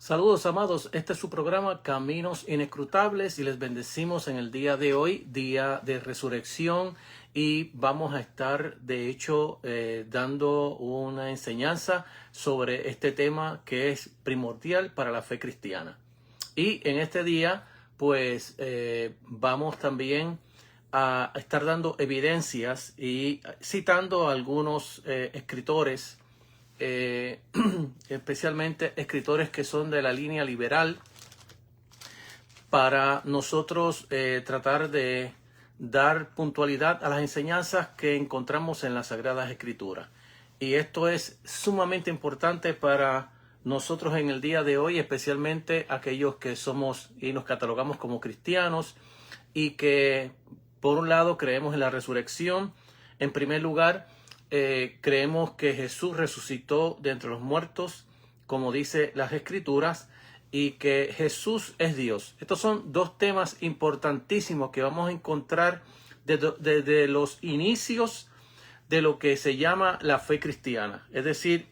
Saludos amados, este es su programa Caminos Inescrutables y les bendecimos en el día de hoy, día de resurrección, y vamos a estar de hecho dando una enseñanza sobre este tema que es primordial para la fe cristiana. Y en este día pues vamos también a estar dando evidencias y citando a algunos escritores, especialmente escritores que son de la línea liberal, para nosotros tratar de dar puntualidad a las enseñanzas que encontramos en las Sagradas Escrituras. Y esto es sumamente importante para nosotros en el día de hoy, especialmente aquellos que somos y nos catalogamos como cristianos y que por un lado creemos en la resurrección. En primer lugar, creemos que Jesús resucitó de entre los muertos, como dice las Escrituras, y que Jesús es Dios. Estos son dos temas importantísimos que vamos a encontrar desde los inicios de lo que se llama la fe cristiana. Es decir,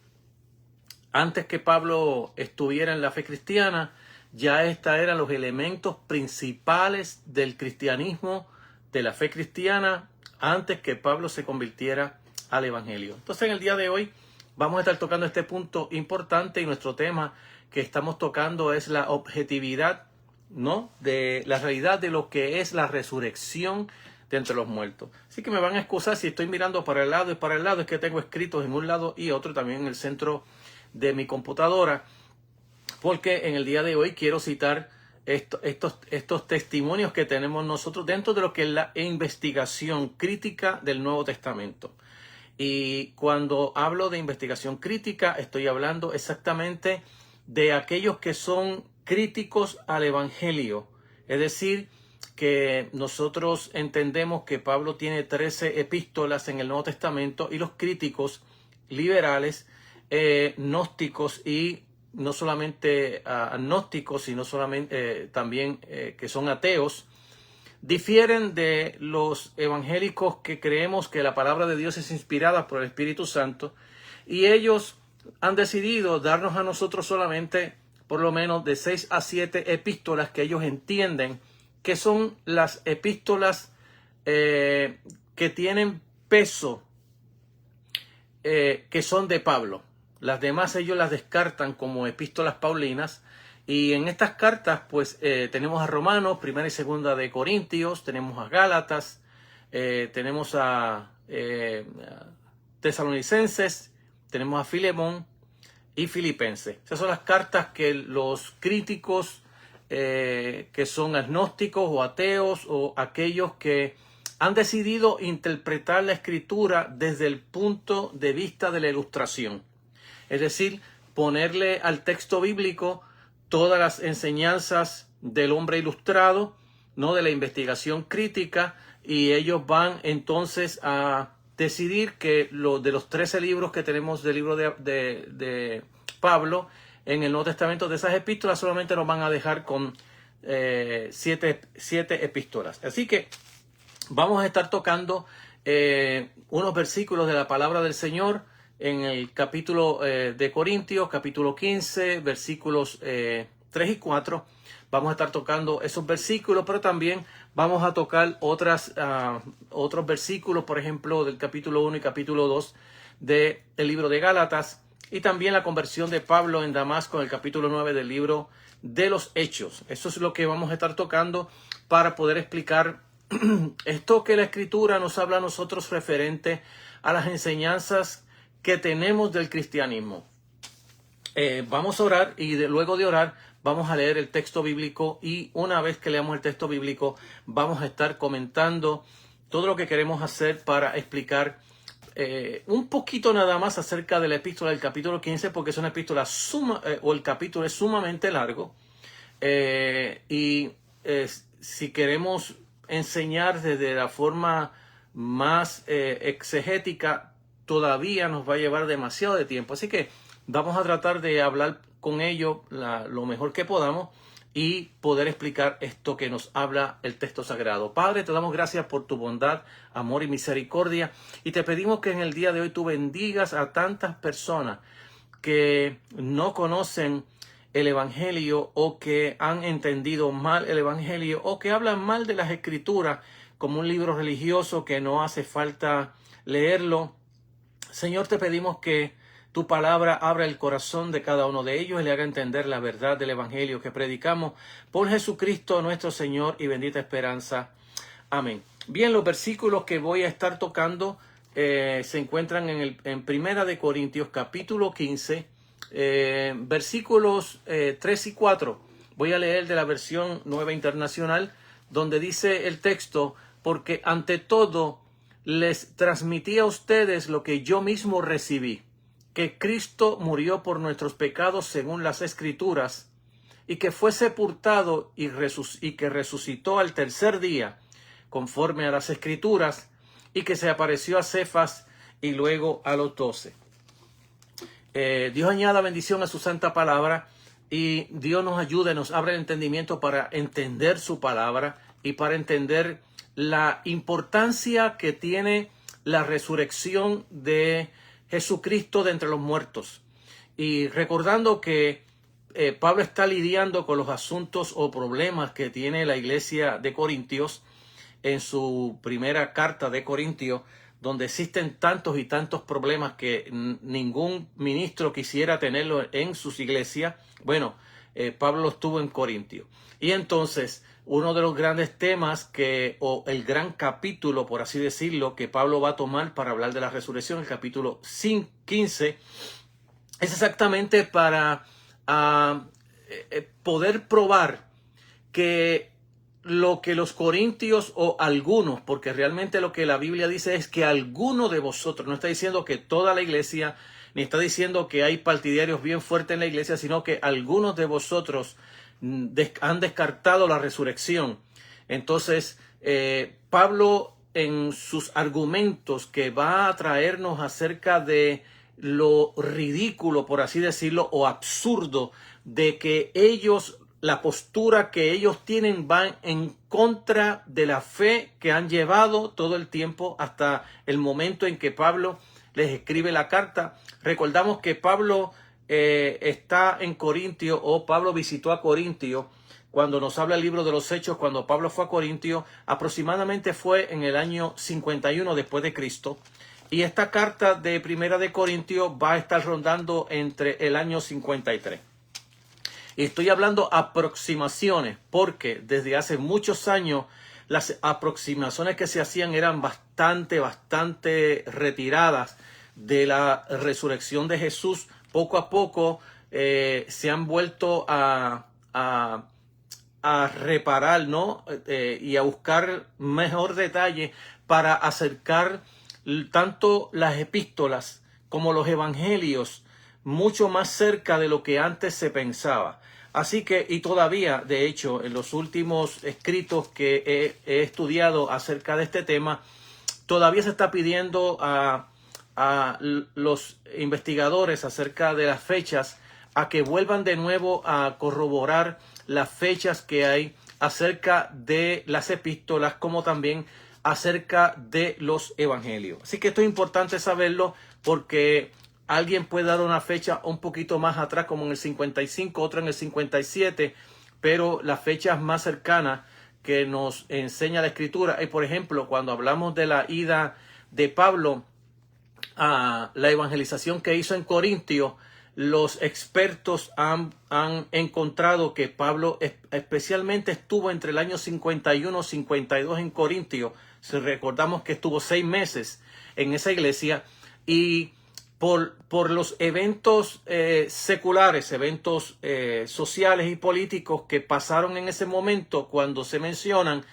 antes que Pablo estuviera en la fe cristiana, ya estos eran los elementos principales del cristianismo, de la fe cristiana, antes que Pablo se convirtiera al Evangelio. Entonces, en el día de hoy vamos a estar tocando este punto importante y nuestro tema que estamos tocando es la objetividad, ¿no?, de la realidad de lo que es la resurrección de entre los muertos. Así que me van a excusar si estoy mirando para el lado y para el lado, es que tengo escritos en un lado y otro también en el centro de mi computadora, porque en el día de hoy quiero citar estos testimonios que tenemos nosotros dentro de lo que es la investigación crítica del Nuevo Testamento. Y cuando hablo de investigación crítica, estoy hablando exactamente de aquellos que son críticos al Evangelio. Es decir, que nosotros entendemos que Pablo tiene 13 epístolas en el Nuevo Testamento y los críticos liberales, gnósticos y no solamente agnósticos, sino solamente también que son ateos, difieren de los evangélicos que creemos que la palabra de Dios es inspirada por el Espíritu Santo, y ellos han decidido darnos a nosotros solamente por lo menos de 6 a 7 epístolas que ellos entienden que son las epístolas que tienen peso, que son de Pablo. Las demás ellos las descartan como epístolas paulinas. Y en estas cartas, pues, tenemos a Romanos, primera y segunda de Corintios, tenemos a Gálatas, tenemos a Tesalonicenses, tenemos a Filemón y Filipenses. Esas son las cartas que los críticos que son agnósticos o ateos o aquellos que han decidido interpretar la Escritura desde el punto de vista de la ilustración. Es decir, ponerle al texto bíblico todas las enseñanzas del hombre ilustrado, ¿no?, de la investigación crítica, y ellos van entonces a decidir que de los 13 libros que tenemos del libro de Pablo en el Nuevo Testamento, de esas epístolas solamente nos van a dejar con 7 epístolas. Así que vamos a estar tocando unos versículos de la palabra del Señor en el capítulo de Corintios, capítulo 15, versículos 3 y 4. Vamos a estar tocando esos versículos, pero también vamos a tocar otros versículos, por ejemplo, del capítulo 1 y capítulo 2 del libro de Gálatas, y también la conversión de Pablo en Damasco en el capítulo 9 del libro de los Hechos. Eso es lo que vamos a estar tocando para poder explicar esto que la Escritura nos habla a nosotros referente a las enseñanzas que tenemos del cristianismo. Vamos a orar y luego de orar vamos a leer el texto bíblico, y una vez que leamos el texto bíblico vamos a estar comentando todo lo que queremos hacer para explicar un poquito nada más acerca de la epístola del capítulo 15, porque es una epístola o el capítulo es sumamente largo, si queremos enseñar desde la forma más exegética, todavía nos va a llevar demasiado de tiempo. Así que vamos a tratar de hablar con ellos lo mejor que podamos y poder explicar esto que nos habla el texto sagrado. Padre, te damos gracias por tu bondad, amor y misericordia, y te pedimos que en el día de hoy tú bendigas a tantas personas que no conocen el Evangelio o que han entendido mal el Evangelio o que hablan mal de las Escrituras como un libro religioso que no hace falta leerlo. Señor, te pedimos que tu palabra abra el corazón de cada uno de ellos y le haga entender la verdad del Evangelio que predicamos por Jesucristo nuestro Señor y bendita esperanza. Amén. Bien, los versículos que voy a estar tocando se encuentran en Primera de Corintios capítulo 15, versículos 3 y 4. Voy a leer de la versión Nueva Internacional, donde dice el texto: porque ante todo les transmití a ustedes lo que yo mismo recibí, que Cristo murió por nuestros pecados según las Escrituras, y que fue sepultado y que resucitó al tercer día, conforme a las Escrituras, y que se apareció a Cefas y luego a los 12. Dios añada bendición a su santa palabra y Dios nos ayude, nos abre el entendimiento para entender su palabra y para entender la importancia que tiene la resurrección de Jesucristo de entre los muertos. Y recordando que Pablo está lidiando con los asuntos o problemas que tiene la iglesia de Corintios en su primera carta de Corintios, donde existen tantos y tantos problemas que ningún ministro quisiera tenerlo en sus iglesias. Bueno, Pablo estuvo en Corintio. Y entonces, uno de los grandes temas o el gran capítulo, por así decirlo, que Pablo va a tomar para hablar de la resurrección, el capítulo 15, es exactamente para poder probar que lo que los corintios o algunos, porque realmente lo que la Biblia dice es que alguno de vosotros, no está diciendo que toda la iglesia, ni está diciendo que hay partidarios bien fuertes en la iglesia, sino que algunos de vosotros han descartado la resurrección. Entonces, Pablo en sus argumentos que va a traernos acerca de lo ridículo, por así decirlo, o absurdo de que ellos, la postura que ellos tienen va en contra de la fe que han llevado todo el tiempo hasta el momento en que Pablo les escribe la carta. Recordamos que Pablo está en Corintio, o Pablo visitó a Corintio. Cuando nos habla el libro de los Hechos, cuando Pablo fue a Corintio, aproximadamente fue en el año 51 después de Cristo. Y esta carta de Primera de Corintios va a estar rondando entre el año 53. Y estoy hablando aproximaciones, porque desde hace muchos años las aproximaciones que se hacían eran bastante retiradas de la resurrección de Jesús. Poco a poco se han vuelto a reparar, ¿no? Y a buscar mejor detalle para acercar tanto las epístolas como los evangelios mucho más cerca de lo que antes se pensaba. Así que, y todavía, de hecho, en los últimos escritos que he estudiado acerca de este tema, todavía se está pidiendo a los investigadores acerca de las fechas a que vuelvan de nuevo a corroborar las fechas que hay acerca de las epístolas, como también acerca de los evangelios. Así que esto es importante saberlo, porque alguien puede dar una fecha un poquito más atrás, como en el 55, otro en el 57, pero las fechas más cercanas que nos enseña la Escritura, y por ejemplo, cuando hablamos de la ida de Pablo a la evangelización que hizo en Corintio, los expertos han encontrado que Pablo especialmente estuvo entre el año 51 y 52 en Corintio. Si recordamos que estuvo 6 meses en esa iglesia, y por los eventos seculares, eventos sociales y políticos que pasaron en ese momento, cuando se mencionan,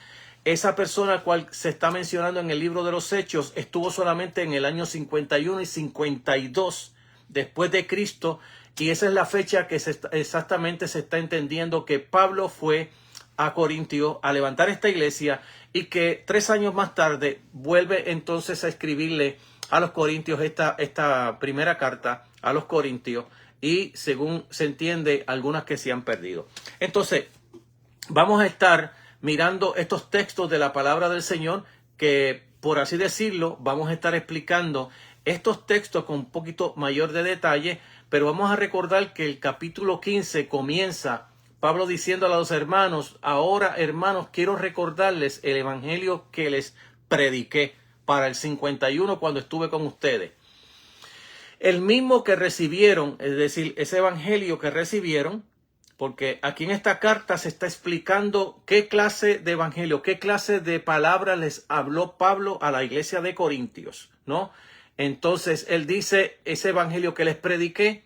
esa persona cual se está mencionando en el libro de los Hechos estuvo solamente en el año 51 y 52 después de Cristo, y esa es la fecha que exactamente se está entendiendo que Pablo fue a Corintio a levantar esta iglesia, y que 3 años más tarde vuelve entonces a escribirle a los Corintios esta primera carta a los Corintios, y según se entiende, algunas que se han perdido. Entonces, vamos a estar mirando estos textos de la palabra del Señor, que por así decirlo, vamos a estar explicando estos textos con un poquito mayor de detalle, Pero vamos a recordar que el capítulo 15 comienza Pablo diciendo a los hermanos: ahora, hermanos, quiero recordarles el evangelio que les prediqué para el 51 cuando estuve con ustedes. El mismo que recibieron, es decir, ese evangelio que recibieron, porque aquí en esta carta se está explicando qué clase de evangelio, qué clase de palabras les habló Pablo a la iglesia de Corintios, ¿no? Entonces él dice: ese evangelio que les prediqué,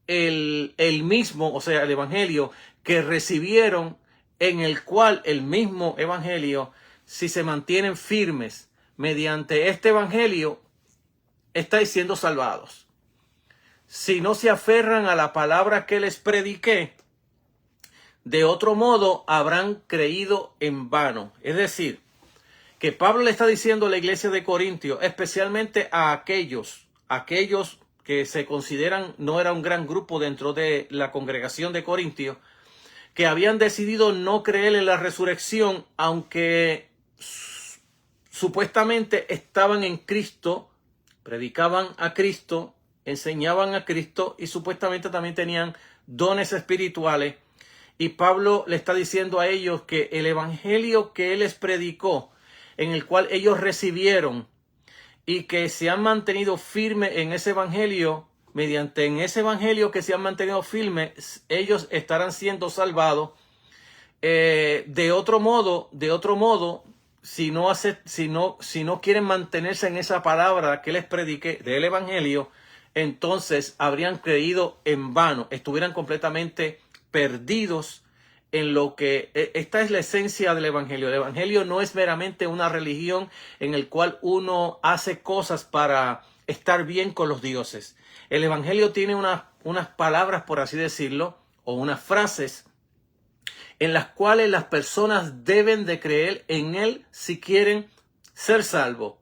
el mismo, o sea, el evangelio que recibieron, en el cual el mismo evangelio, si se mantienen firmes mediante este evangelio, estáis siendo salvados. Si no se aferran a la palabra que les prediqué, de otro modo habrán creído en vano. Es decir, que Pablo le está diciendo a la iglesia de Corintios, especialmente a aquellos que se consideran, no era un gran grupo dentro de la congregación de Corintios, que habían decidido no creer en la resurrección, aunque supuestamente estaban en Cristo, predicaban a Cristo, enseñaban a Cristo y supuestamente también tenían dones espirituales. Y Pablo le está diciendo a ellos que el evangelio que él les predicó, en el cual ellos recibieron y que se han mantenido firmes en ese evangelio, mediante en ese evangelio que se han mantenido firmes, ellos estarán siendo salvados. De otro modo, si no quieren mantenerse en esa palabra que les prediqué del evangelio, entonces habrían creído en vano, estuvieran completamente perdidos en lo que esta es la esencia del evangelio. El evangelio no es meramente una religión en el cual uno hace cosas para estar bien con los dioses. El evangelio tiene unas palabras, por así decirlo, o unas frases en las cuales las personas deben de creer en él si quieren ser salvos,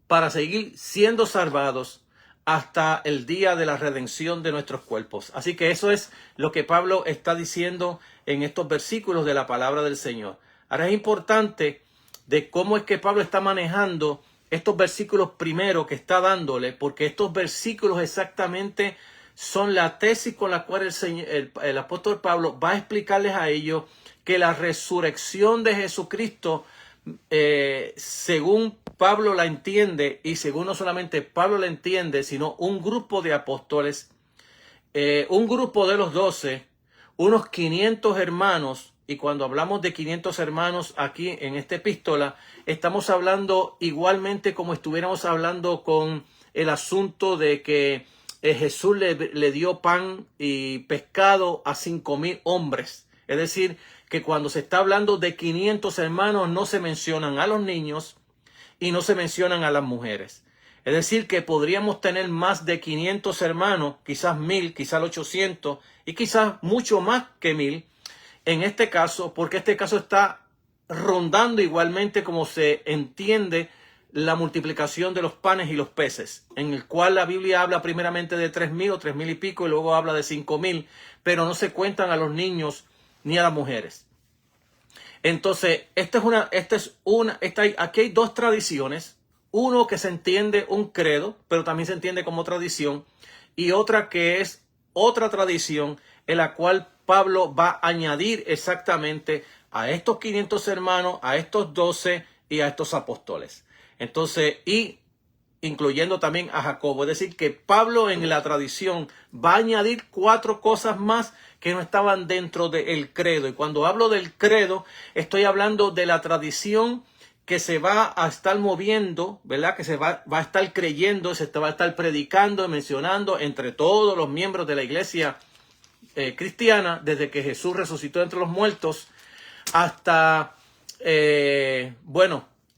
para seguir siendo salvados hasta el día de la redención de nuestros cuerpos. Así que eso es lo que Pablo está diciendo en estos versículos de la palabra del Señor. Ahora es importante de cómo es que Pablo está manejando estos versículos primero que está dándole, porque estos versículos exactamente son la tesis con la cual el apóstol Pablo va a explicarles a ellos que la resurrección de Jesucristo, según Pablo la entiende, y según no solamente Pablo la entiende, sino un grupo de apóstoles, un grupo de los 12, unos 500 hermanos, y cuando hablamos de 500 hermanos aquí en esta epístola, estamos hablando igualmente como estuviéramos hablando con el asunto de que Jesús le dio pan y pescado a 5,000 hombres. Es decir, que cuando se está hablando de 500 hermanos no se mencionan a los niños y no se mencionan a las mujeres. Es decir, que podríamos tener más de 500 hermanos, quizás 1,000, quizás 800 y quizás mucho más que 1,000 en este caso, porque este caso está rondando igualmente como se entiende la multiplicación de los panes y los peces, en el cual la Biblia habla primeramente de 3,000 o 3,000 y pico y luego habla de 5,000, pero no se cuentan a los niños ni a las mujeres. Entonces, aquí hay dos tradiciones. Uno que se entiende un credo, pero también se entiende como tradición, y otra que es otra tradición en la cual Pablo va a añadir exactamente a estos 500 hermanos, a estos 12 y a estos apóstoles. Entonces, y incluyendo también a Jacobo. Es decir, que Pablo en la tradición va a añadir 4 cosas más que no estaban dentro del credo. Y cuando hablo del credo, estoy hablando de la tradición que se va a estar moviendo, ¿verdad? Que se va a estar creyendo, se va a estar predicando y mencionando entre todos los miembros de la iglesia cristiana, desde que Jesús resucitó entre los muertos hasta,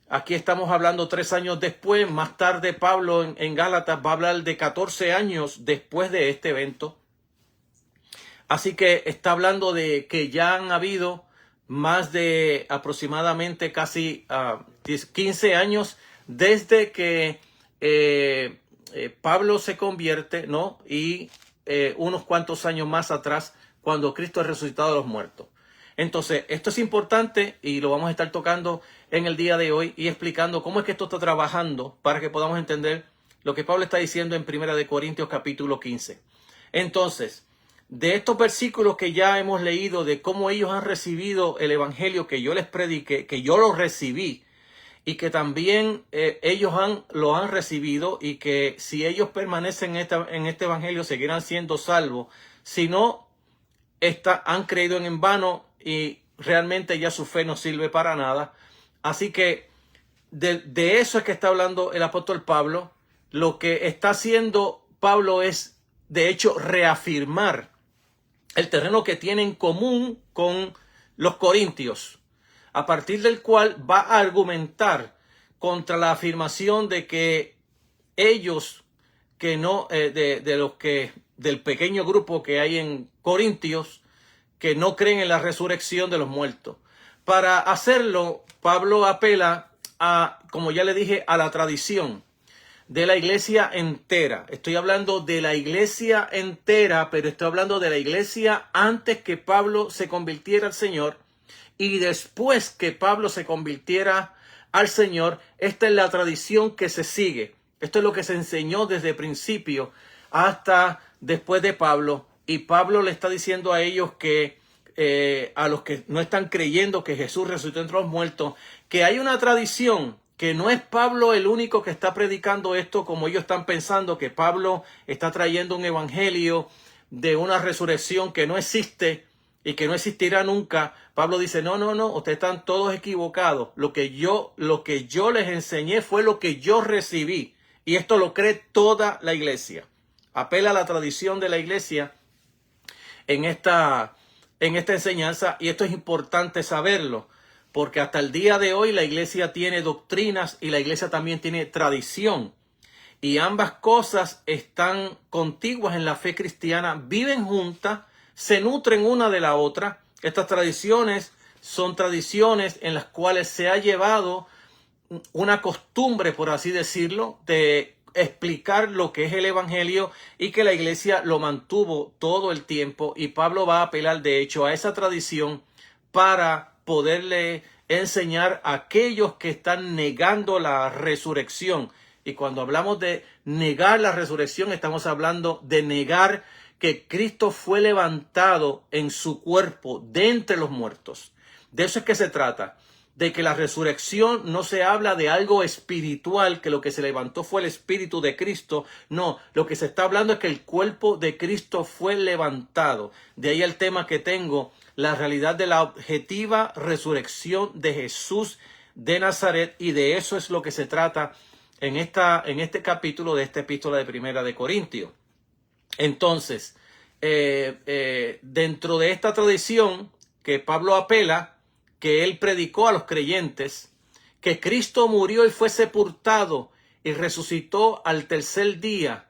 aquí estamos hablando 3 años después. Más tarde Pablo en Gálatas va a hablar de 14 años después de este evento. Así que está hablando de que ya han habido más de aproximadamente casi 15 años desde que Pablo se convierte, ¿no? Y unos cuantos años más atrás, cuando Cristo es resucitado de los muertos. Entonces, esto es importante y lo vamos a estar tocando en el día de hoy y explicando cómo es que esto está trabajando para que podamos entender lo que Pablo está diciendo en 1 Corintios capítulo 15. Entonces, de estos versículos que ya hemos leído, de cómo ellos han recibido el evangelio que yo les prediqué, que yo lo recibí, y que también ellos lo han recibido, y que si ellos permanecen en este evangelio seguirán siendo salvos. Si no, han creído en vano y realmente ya su fe no sirve para nada. Así que de eso es que está hablando el apóstol Pablo. Lo que está haciendo Pablo es, de hecho, reafirmar el terreno que tiene en común con los corintios, a partir del cual va a argumentar contra la afirmación de que ellos, que no, del pequeño grupo que hay en Corintios, que no creen en la resurrección de los muertos. Para hacerlo, Pablo apela a, como ya le dije, a la tradición de la iglesia entera. Estoy hablando de la iglesia entera, pero estoy hablando de la iglesia antes que Pablo se convirtiera al Señor y después que Pablo se convirtiera al Señor. Esta es la tradición que se sigue. Esto es lo que se enseñó desde el principio hasta después de Pablo. Y Pablo le está diciendo a ellos que, a los que no están creyendo que Jesús resucitó entre los muertos, que hay una tradición, que no es Pablo el único que está predicando esto, como ellos están pensando, que Pablo está trayendo un evangelio de una resurrección que no existe y que no existirá nunca. Pablo dice, no, ustedes están todos equivocados. Lo que yo les enseñé fue lo que yo recibí. Y esto lo cree toda la iglesia. Apela a la tradición de la iglesia en esta enseñanza, y esto es importante saberlo, porque hasta el día de hoy la iglesia tiene doctrinas y la iglesia también tiene tradición. Y ambas cosas están contiguas en la fe cristiana, viven juntas, se nutren una de la otra. Estas tradiciones son tradiciones en las cuales se ha llevado una costumbre, por así decirlo, de explicar lo que es el evangelio, y que la iglesia lo mantuvo todo el tiempo. Y Pablo va a apelar, de hecho, a esa tradición para poderle enseñar a aquellos que están negando la resurrección. Y cuando hablamos de negar la resurrección, estamos hablando de negar que Cristo fue levantado en su cuerpo de entre los muertos. De eso es que se trata, de que la resurrección no se habla de algo espiritual, que lo que se levantó fue el espíritu de Cristo. No, lo que se está hablando es que el cuerpo de Cristo fue levantado. De ahí el tema que tengo, la realidad de la objetiva resurrección de Jesús de Nazaret, y de eso es lo que se trata en este capítulo de esta epístola de Primera de Corintios. Entonces, dentro de esta tradición que Pablo apela, que él predicó a los creyentes, que Cristo murió y fue sepultado y resucitó al tercer día,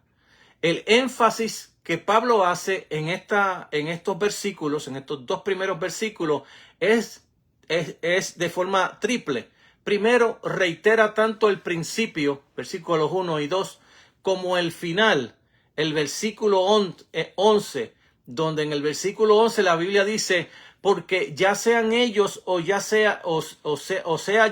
el énfasis que Pablo hace en estos versículos, en estos dos primeros versículos, es de forma triple. Primero, reitera tanto el principio, versículos 1 y 2, como el final, el versículo 11, donde en el versículo 11 la Biblia dice, porque ya sean ellos o sea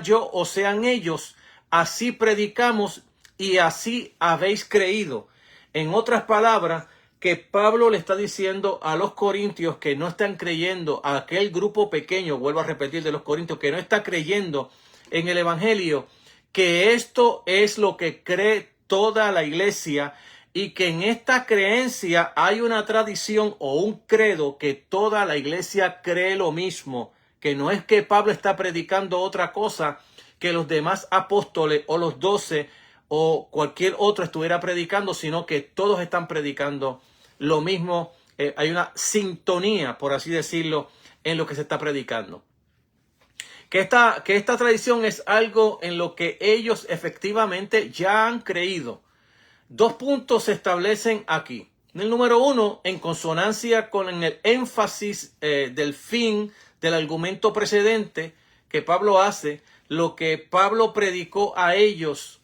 yo o sean ellos, así predicamos y así habéis creído. En otras palabras, que Pablo le está diciendo a los corintios que no están creyendo, a aquel grupo pequeño, vuelvo a repetir, de los corintios, que no está creyendo en el evangelio, que esto es lo que cree toda la iglesia, y que en esta creencia hay una tradición o un credo que toda la iglesia cree lo mismo, que no es que Pablo está predicando otra cosa que los demás apóstoles o los 12 o cualquier otro estuviera predicando, sino que todos están predicando lo mismo. Hay una sintonía, por así decirlo, en lo que se está predicando. Que esta tradición es algo en lo que ellos efectivamente ya han creído. Dos puntos se establecen aquí. El número 1, en consonancia con el énfasis del fin del argumento precedente que Pablo hace, lo que Pablo predicó a ellos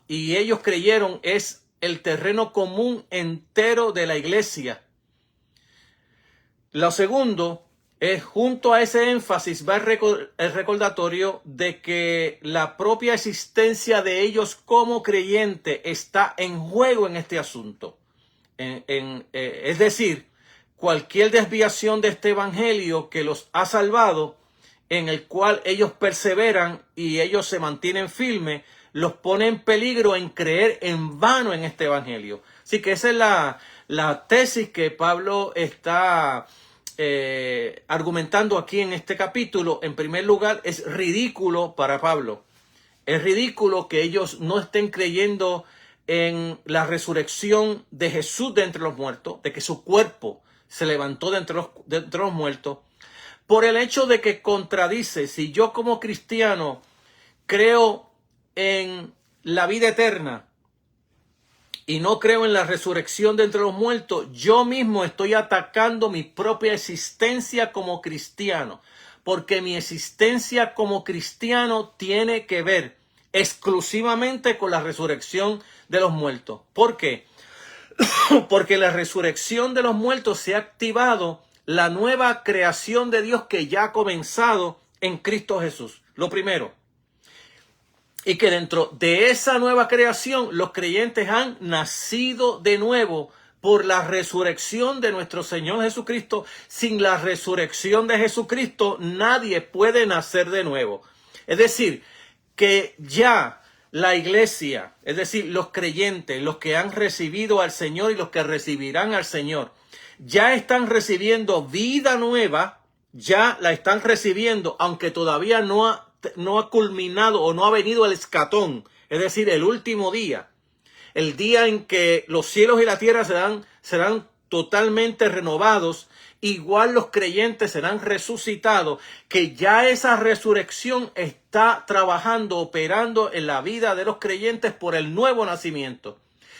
y ellos creyeron es el terreno común entero de la iglesia. Lo segundo es, junto a ese énfasis va el recordatorio de que la propia existencia de ellos como creyente está en juego en este asunto. Es decir, cualquier desviación de este evangelio que los ha salvado, en el cual ellos perseveran y ellos se mantienen firmes, los pone en peligro en creer en vano en este evangelio. Así que esa es la tesis que Pablo está argumentando aquí en este capítulo. En primer lugar, es ridículo para Pablo. Es ridículo que ellos no estén creyendo en la resurrección de Jesús de entre los muertos, de que su cuerpo se levantó de entre los muertos, por el hecho de que contradice. Si yo como cristiano creo en la vida eterna y no creo en la resurrección de entre los muertos, yo mismo estoy atacando mi propia existencia como cristiano, porque mi existencia como cristiano tiene que ver exclusivamente con la resurrección de los muertos. ¿Por qué? Porque la resurrección de los muertos se ha activado la nueva creación de Dios que ya ha comenzado en Cristo Jesús. Lo primero. Y que dentro de esa nueva creación los creyentes han nacido de nuevo por la resurrección de nuestro Señor Jesucristo. Sin la resurrección de Jesucristo nadie puede nacer de nuevo. Es decir, que ya la iglesia, es decir, los creyentes, los que han recibido al Señor y los que recibirán al Señor, ya están recibiendo vida nueva, ya la están recibiendo, aunque todavía no ha culminado o no ha venido el escatón, es decir, el último día, el día en que los cielos y la tierra serán totalmente renovados. Igual los creyentes serán resucitados, que ya esa resurrección está trabajando, operando en la vida de los creyentes por el nuevo nacimiento.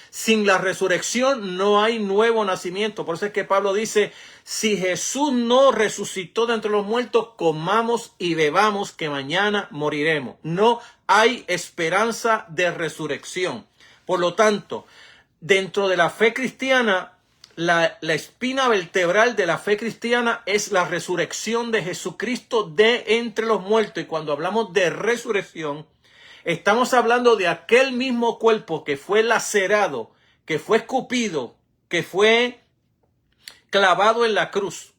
Sin la resurrección no hay nuevo nacimiento. Por eso es que Pablo dice, si Jesús no resucitó de entre los muertos, comamos y bebamos que mañana moriremos. No hay esperanza de resurrección. Por lo tanto, dentro de la fe cristiana, la espina vertebral de la fe cristiana es la resurrección de Jesucristo de entre los muertos. Y cuando hablamos de resurrección, estamos hablando de aquel mismo cuerpo que fue lacerado, que fue escupido, que fue clavado en la cruz,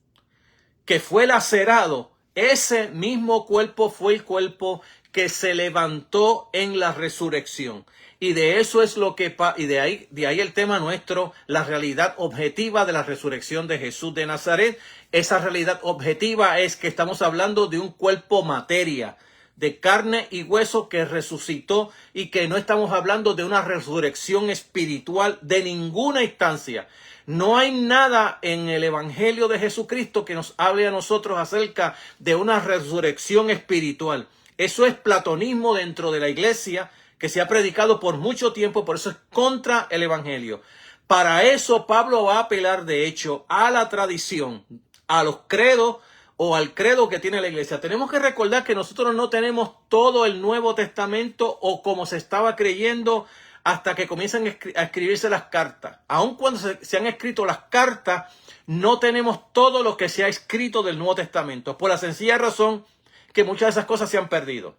que fue lacerado. Ese mismo cuerpo fue el cuerpo que se levantó en la resurrección. Y de eso es lo que, y de ahí el tema nuestro, la realidad objetiva de la resurrección de Jesús de Nazaret. Esa realidad objetiva es que estamos hablando de un cuerpo materia, de carne y hueso que resucitó, y que no estamos hablando de una resurrección espiritual de ninguna instancia. No hay nada en el Evangelio de Jesucristo que nos hable a nosotros acerca de una resurrección espiritual. Eso es platonismo dentro de la iglesia, que se ha predicado por mucho tiempo, por eso es contra el Evangelio. Para eso Pablo va a apelar, de hecho, a la tradición, a los credos o al credo que tiene la iglesia. Tenemos que recordar que nosotros no tenemos todo el Nuevo Testamento o como se estaba creyendo hasta que comienzan a escribirse las cartas. Aun cuando se han escrito las cartas, no tenemos todo lo que se ha escrito del Nuevo Testamento, por la sencilla razón que muchas de esas cosas se han perdido.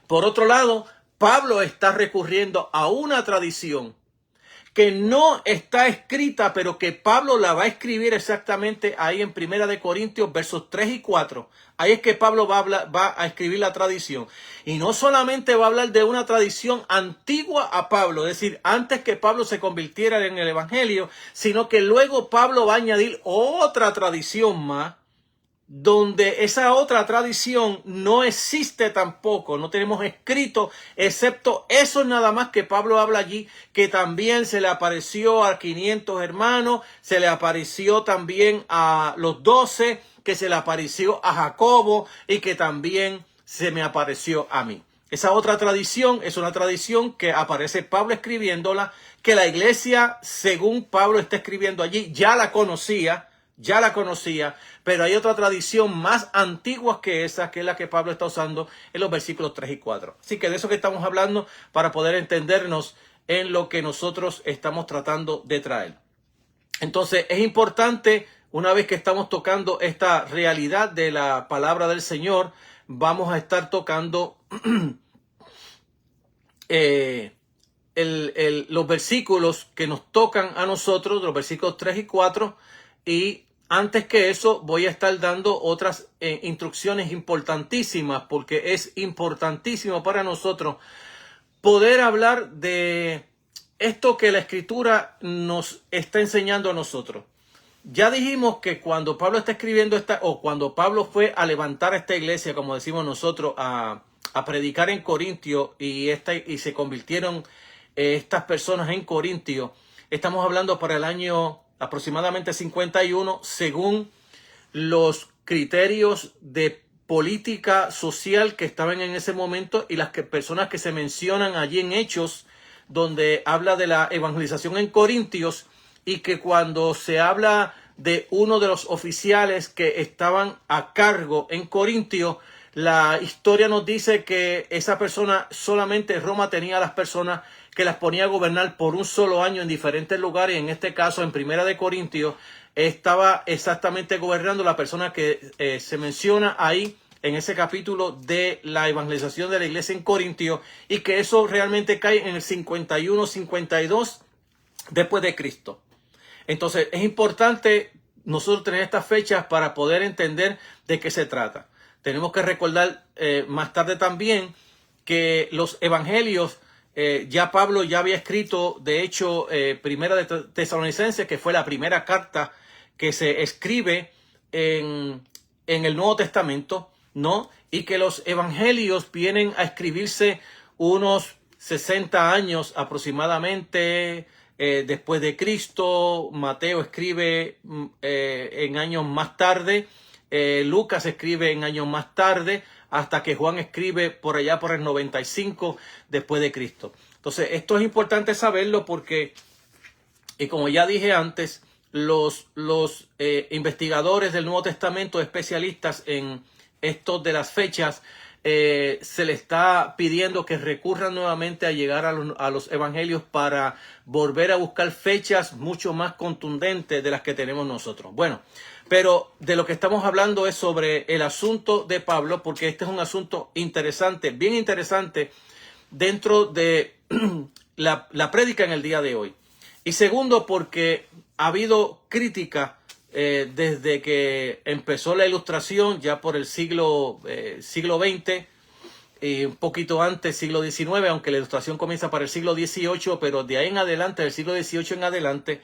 Por otro lado, Pablo está recurriendo a una tradición que no está escrita, pero que Pablo la va a escribir exactamente ahí en 1 Corintios, versos 3 y 4. Ahí es que Pablo va a escribir la tradición. Y no solamente va a hablar de una tradición antigua a Pablo, es decir, antes que Pablo se convirtiera en el Evangelio, sino que luego Pablo va a añadir otra tradición más, donde esa otra tradición no existe tampoco, no tenemos escrito, excepto eso nada más que Pablo habla allí, que también se le apareció a 500 hermanos, se le apareció también a los 12, que se le apareció a Jacobo y que también se me apareció a mí. Esa otra tradición es una tradición que aparece Pablo escribiéndola, que la iglesia, según Pablo está escribiendo allí, ya la conocía, pero hay otra tradición más antigua que esa, que es la que Pablo está usando en los versículos 3 y 4. Así que de eso que estamos hablando para poder entendernos en lo que nosotros estamos tratando de traer. Entonces es importante, una vez que estamos tocando esta realidad de la palabra del Señor, vamos a estar tocando los versículos que nos tocan a nosotros, los versículos 3 y 4, y antes que eso voy a estar dando otras instrucciones importantísimas, porque es importantísimo para nosotros poder hablar de esto que la Escritura nos está enseñando a nosotros. Ya dijimos que cuando Pablo está escribiendo cuando Pablo fue a levantar esta iglesia, como decimos nosotros, a predicar en Corintio, y se convirtieron estas personas en Corintio, estamos hablando para el año aproximadamente 51, según los criterios de política social que estaban en ese momento y las personas que se mencionan allí en Hechos, donde habla de la evangelización en Corintios, y que cuando se habla de uno de los oficiales que estaban a cargo en Corintio, la historia nos dice que esa persona, solamente Roma tenía a las personas que las ponía a gobernar por un solo año en diferentes lugares. En este caso, en Primera de Corintios, estaba exactamente gobernando la persona que se menciona ahí en ese capítulo de la evangelización de la iglesia en Corintio, y que eso realmente cae en el 51-52 después de Cristo. Entonces es importante nosotros tener estas fechas para poder entender de qué se trata. Tenemos que recordar más tarde también que los evangelios, ya Pablo ya había escrito, de hecho, Primera de Tesalonicenses, que fue la primera carta que se escribe en el Nuevo Testamento, ¿no? Y que los evangelios vienen a escribirse unos 60 años aproximadamente después de Cristo. Mateo escribe en años más tarde, Lucas escribe en años más tarde, hasta que Juan escribe por allá por el 95 después de Cristo. Entonces, esto es importante saberlo porque, y como ya dije antes, los investigadores del Nuevo Testamento, especialistas en esto de las fechas, se le está pidiendo que recurran nuevamente a llegar a los evangelios para volver a buscar fechas mucho más contundentes de las que tenemos nosotros. Bueno, pero de lo que estamos hablando es sobre el asunto de Pablo, porque este es un asunto interesante, bien interesante, dentro de la prédica en el día de hoy. Y segundo, porque ha habido crítica desde que empezó la Ilustración, ya por el siglo XX, y un poquito antes, siglo XIX, aunque la Ilustración comienza para el siglo XVIII, pero de ahí en adelante, del siglo XVIII en adelante,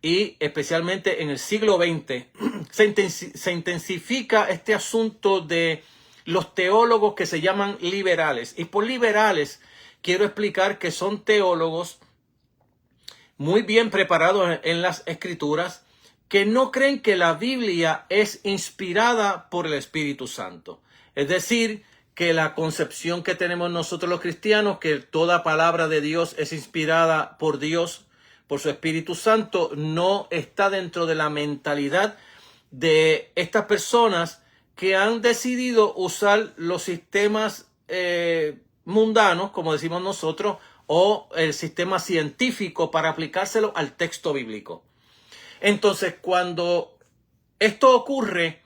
y especialmente en el siglo XX, se intensifica este asunto de los teólogos que se llaman liberales. Y por liberales quiero explicar que son teólogos muy bien preparados en las Escrituras, que no creen que la Biblia es inspirada por el Espíritu Santo. Es decir, que la concepción que tenemos nosotros los cristianos, que toda palabra de Dios es inspirada por Dios, por su Espíritu Santo, no está dentro de la mentalidad de estas personas que han decidido usar los sistemas mundanos, como decimos nosotros, o el sistema científico para aplicárselo al texto bíblico. Entonces, cuando esto ocurre,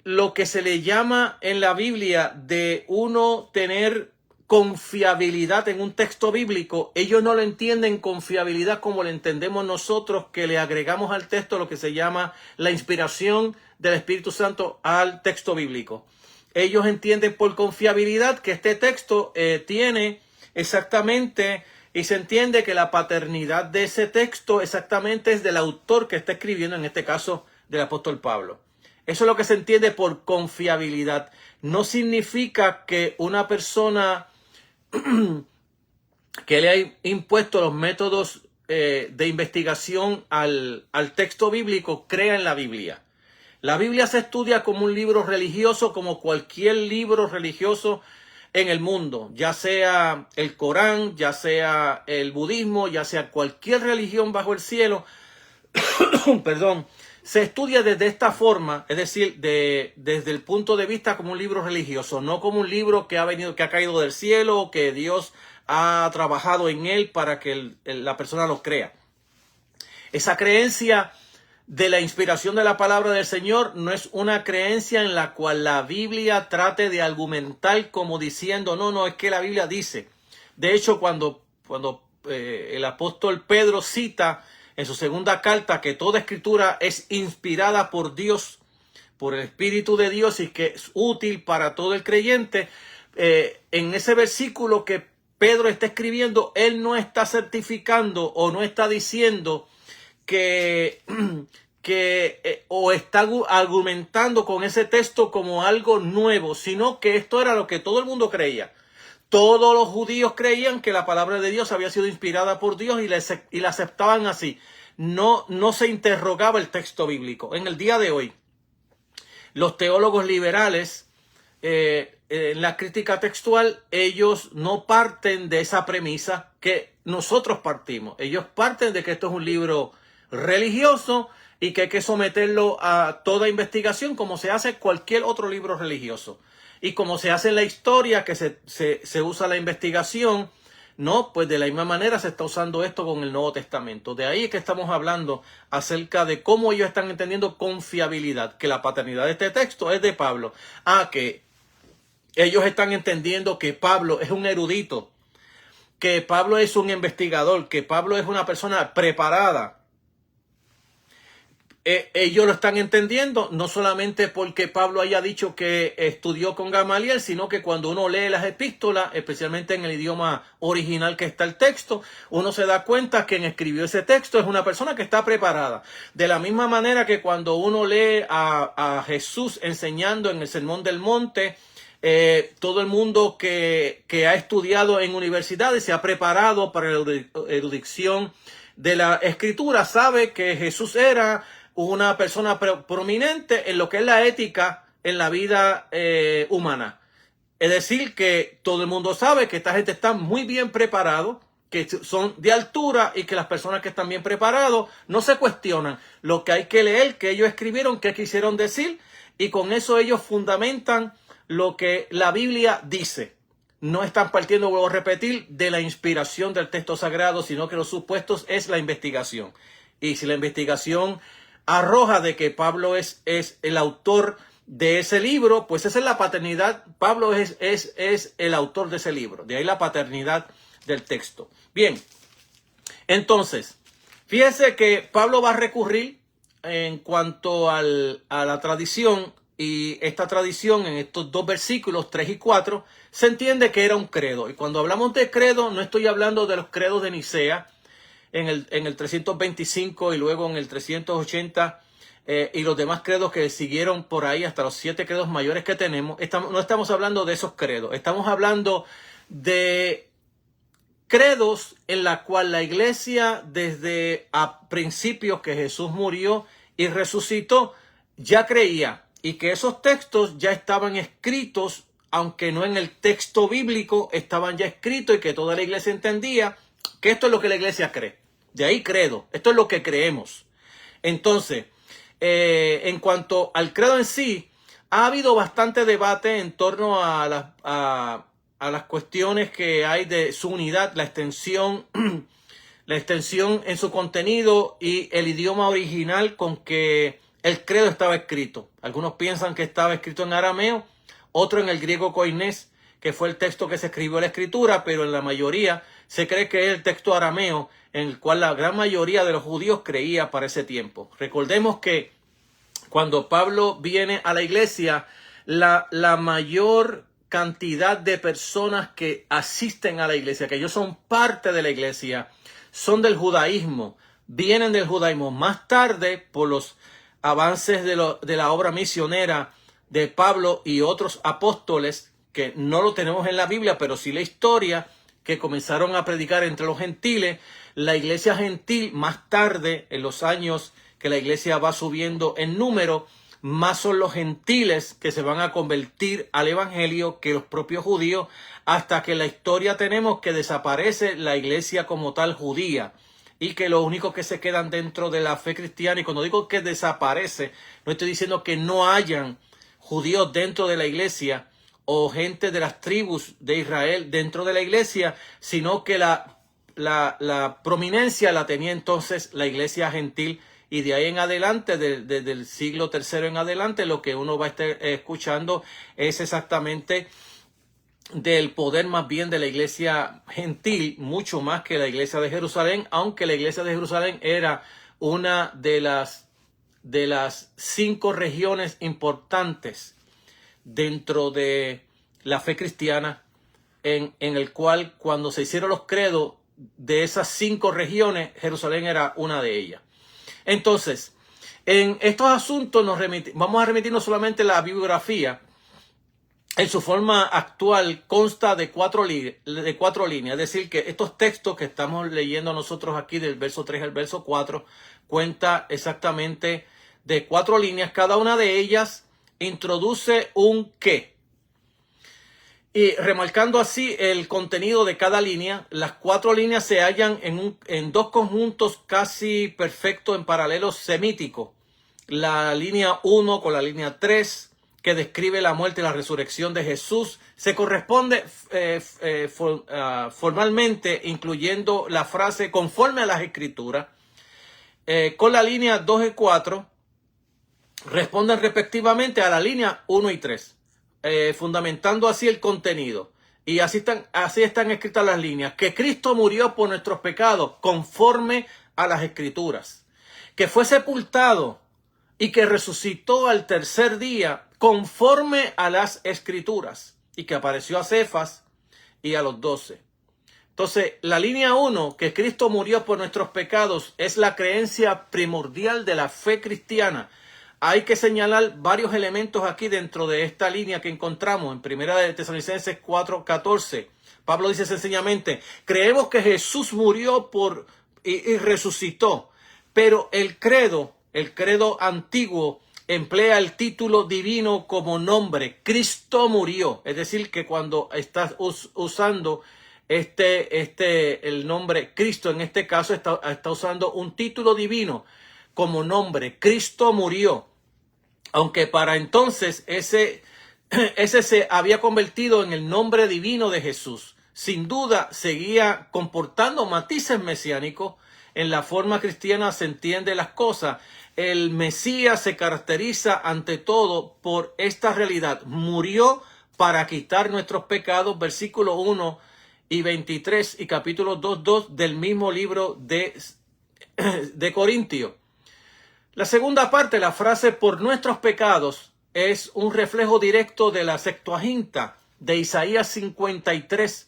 lo que se le llama en la Biblia de uno tener confiabilidad en un texto bíblico, ellos no lo entienden confiabilidad como lo entendemos nosotros, que le agregamos al texto lo que se llama la inspiración del Espíritu Santo al texto bíblico. Ellos entienden por confiabilidad que este texto tiene exactamente, y se entiende que la paternidad de ese texto exactamente es del autor que está escribiendo, en este caso del apóstol Pablo. Eso es lo que se entiende por confiabilidad. No significa que una persona que le ha impuesto los métodos de investigación al texto bíblico crea en la Biblia. La Biblia se estudia como un libro religioso, como cualquier libro religioso en el mundo, ya sea el Corán, ya sea el budismo, ya sea cualquier religión bajo el cielo, perdón, se estudia desde esta forma, es decir, desde el punto de vista como un libro religioso, no como un libro que ha caído del cielo, que Dios ha trabajado en él para que la persona lo crea. Esa creencia de la inspiración de la palabra del Señor no es una creencia en la cual la Biblia trate de argumentar como diciendo, no, es que la Biblia dice. De hecho, cuando cuando el apóstol Pedro cita en su segunda carta que toda escritura es inspirada por Dios, por el Espíritu de Dios, y que es útil para todo el creyente, en ese versículo que Pedro está escribiendo, él no está certificando o no está diciendo que o está argumentando con ese texto como algo nuevo, sino que esto era lo que todo el mundo creía. Todos los judíos creían que la palabra de Dios había sido inspirada por Dios y la aceptaban así. No se interrogaba el texto bíblico. En el día de hoy, los teólogos liberales, en la crítica textual, ellos no parten de esa premisa que nosotros partimos. Ellos parten de que esto es un libro religioso y que hay que someterlo a toda investigación como se hace cualquier otro libro religioso. Y como se hace en la historia, que se usa la investigación, no, pues de la misma manera se está usando esto con el Nuevo Testamento. De ahí es que estamos hablando acerca de cómo ellos están entendiendo confiabilidad, que la paternidad de este texto es de Pablo. Que ellos están entendiendo que Pablo es un erudito, que Pablo es un investigador, que Pablo es una persona preparada. Ellos lo están entendiendo no solamente porque Pablo haya dicho que estudió con Gamaliel, sino que cuando uno lee las epístolas, especialmente en el idioma original que está el texto, uno se da cuenta que quien escribió ese texto es una persona que está preparada. De la misma manera que cuando uno lee a Jesús enseñando en el Sermón del Monte, todo el mundo que ha estudiado en universidades se ha preparado para la erudición de la Escritura, sabe que Jesús era una persona prominente en lo que es la ética en la vida humana. Es decir, que todo el mundo sabe que esta gente está muy bien preparado, que son de altura y que las personas que están bien preparados no se cuestionan lo que hay que leer, que ellos escribieron, qué quisieron decir, y con eso ellos fundamentan lo que la Biblia dice. No están partiendo, vuelvo a repetir, de la inspiración del texto sagrado, sino que los supuestos es la investigación. Y si la investigación arroja de que Pablo es el autor de ese libro, pues esa es la paternidad. Pablo es el autor de ese libro. De ahí la paternidad del texto. Bien, entonces, fíjense que Pablo va a recurrir en cuanto a la tradición, y esta tradición en estos dos versículos 3 y 4 se entiende que era un credo. Y cuando hablamos de credo, no estoy hablando de los credos de Nicea en el 325 y luego en el 380 y los demás credos que siguieron por ahí hasta los 7 credos mayores que tenemos. No estamos hablando de esos credos, estamos hablando de credos en la cual la iglesia desde a principios que Jesús murió y resucitó ya creía, y que esos textos ya estaban escritos, aunque no en el texto bíblico, estaban ya escritos, y que toda la iglesia entendía que esto es lo que la iglesia cree. De ahí credo, esto es lo que creemos. Entonces, en cuanto al credo en sí, ha habido bastante debate en torno a las cuestiones que hay de su unidad, la extensión en su contenido y el idioma original con que el credo estaba escrito. Algunos piensan que estaba escrito en arameo, otro en el griego koinés, que fue el texto que se escribió en la escritura, pero en la mayoría se cree que es el texto arameo en el cual la gran mayoría de los judíos creía para ese tiempo. Recordemos que cuando Pablo viene a la iglesia, la mayor cantidad de personas que asisten a la iglesia, que ellos son parte de la iglesia, son del judaísmo, vienen del judaísmo. Más tarde, por los avances de la obra misionera de Pablo y otros apóstoles, que no lo tenemos en la Biblia, pero sí la historia, que comenzaron a predicar entre los gentiles, la iglesia gentil más tarde, en los años que la iglesia va subiendo en número, más son los gentiles que se van a convertir al evangelio que los propios judíos, hasta que en la historia tenemos que desaparece la iglesia como tal judía, y que los únicos que se quedan dentro de la fe cristiana, y cuando digo que desaparece, no estoy diciendo que no hayan judíos dentro de la iglesia o gente de las tribus de Israel dentro de la iglesia, sino que la prominencia la tenía entonces la iglesia gentil, y de ahí en adelante, desde el siglo III en adelante, lo que uno va a estar escuchando es exactamente del poder más bien de la iglesia gentil, mucho más que la iglesia de Jerusalén, aunque la iglesia de Jerusalén era una de las 5 regiones importantes dentro de la fe cristiana, en el cual cuando se hicieron los credos de esas 5 regiones, Jerusalén era una de ellas. Entonces, en estos asuntos vamos a remitirnos solamente a la bibliografía. En su forma actual consta de 4 líneas, es decir, que estos textos que estamos leyendo nosotros aquí del verso 3 al verso 4 cuenta exactamente de 4 líneas. Cada una de ellas introduce un qué. Y remarcando así el contenido de cada línea, las 4 líneas se hallan en 2 conjuntos casi perfectos en paralelo semítico. La línea 1 con la línea 3, que describe la muerte y la resurrección de Jesús, se corresponde formalmente, incluyendo la frase conforme a las Escrituras. Con la línea 2 y 4 responden respectivamente a la línea 1 y 3, fundamentando así el contenido. Y así están escritas las líneas: que Cristo murió por nuestros pecados conforme a las Escrituras, que fue sepultado y que resucitó al tercer día conforme a las Escrituras, y que apareció a Cefas y a los 12. Entonces, la línea 1, que Cristo murió por nuestros pecados, es la creencia primordial de la fe cristiana. Hay que señalar varios elementos aquí dentro de esta línea que encontramos en 1 Tesalonicenses 4:14. Pablo dice sencillamente: creemos que Jesús murió y resucitó. Pero el credo antiguo emplea el título divino como nombre. Cristo murió. Es decir, que cuando estás usando el nombre Cristo, en este caso está usando un título divino como nombre. Cristo murió. Aunque para entonces ese se había convertido en el nombre divino de Jesús. Sin duda seguía comportando matices mesiánicos en la forma cristiana se entiende las cosas. El Mesías se caracteriza ante todo por esta realidad: murió para quitar nuestros pecados, versículo 1 y 23 y capítulo 2 del mismo libro de Corintios. La segunda parte, la frase por nuestros pecados, es un reflejo directo de la Septuaginta de Isaías 53.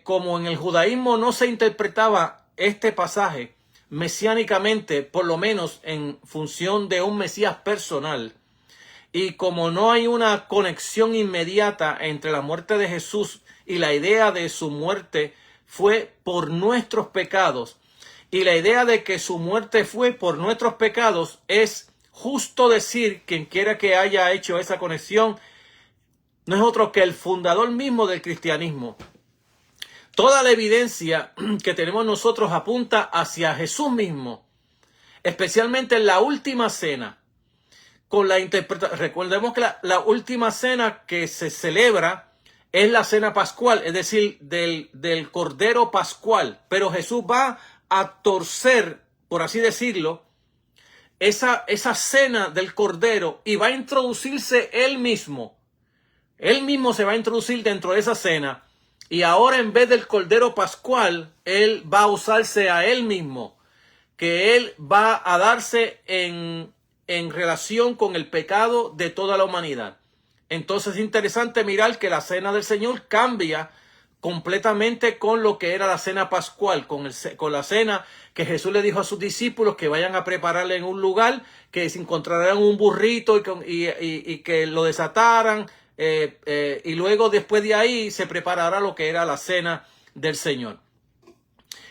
Como en el judaísmo no se interpretaba este pasaje mesiánicamente, por lo menos en función de un Mesías personal, y como no hay una conexión inmediata entre la muerte de Jesús y la idea de su muerte fue por nuestros pecados, y la idea de que su muerte fue por nuestros pecados, es justo decir, quien quiera que haya hecho esa conexión, no es otro que el fundador mismo del cristianismo. Toda la evidencia que tenemos nosotros apunta hacia Jesús mismo, especialmente en la última cena. Con la recordemos que la última cena que se celebra es la cena pascual, es decir, del Cordero Pascual. Pero Jesús va a torcer, por así decirlo, esa cena del Cordero, y va a introducirse él mismo. Él mismo se va a introducir dentro de esa cena. Y ahora, en vez del Cordero Pascual, él va a usarse a él mismo, que él va a darse en relación con el pecado de toda la humanidad. Entonces es interesante mirar que la cena del Señor cambia completamente con lo que era la cena pascual, con la cena que Jesús le dijo a sus discípulos que vayan a prepararle en un lugar, que se encontraran un burrito y que lo desataran. Y luego después de ahí se preparará lo que era la cena del Señor,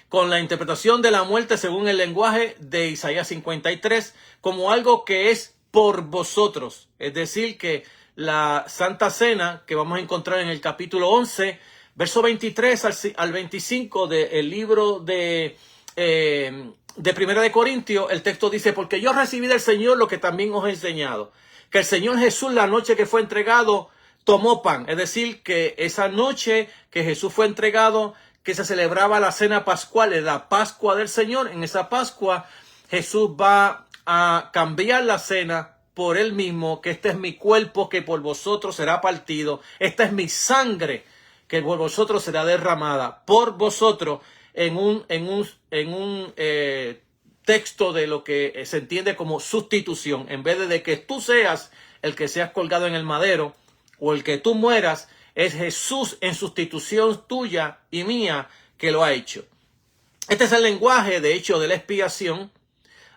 con la interpretación de la muerte según el lenguaje de Isaías 53 como algo que es por vosotros. Es decir, que la Santa Cena que vamos a encontrar en el capítulo 11, verso 23 al 25 del libro de 1 de Corintios, el texto dice: porque yo recibí del Señor lo que también os he enseñado, que el Señor Jesús, la noche que fue entregado, tomó pan. Es decir, que esa noche que Jesús fue entregado, que se celebraba la cena pascual, la Pascua del Señor. En esa Pascua Jesús va a cambiar la cena por él mismo que este es mi cuerpo que por vosotros será partido, esta es mi sangre que por vosotros será derramada por vosotros, en un texto de lo que se entiende como sustitución. En vez de que tú seas el que seas colgado en el madero o el que tú mueras, es Jesús en sustitución tuya y mía que lo ha hecho. Este es el lenguaje, de hecho, de la expiación.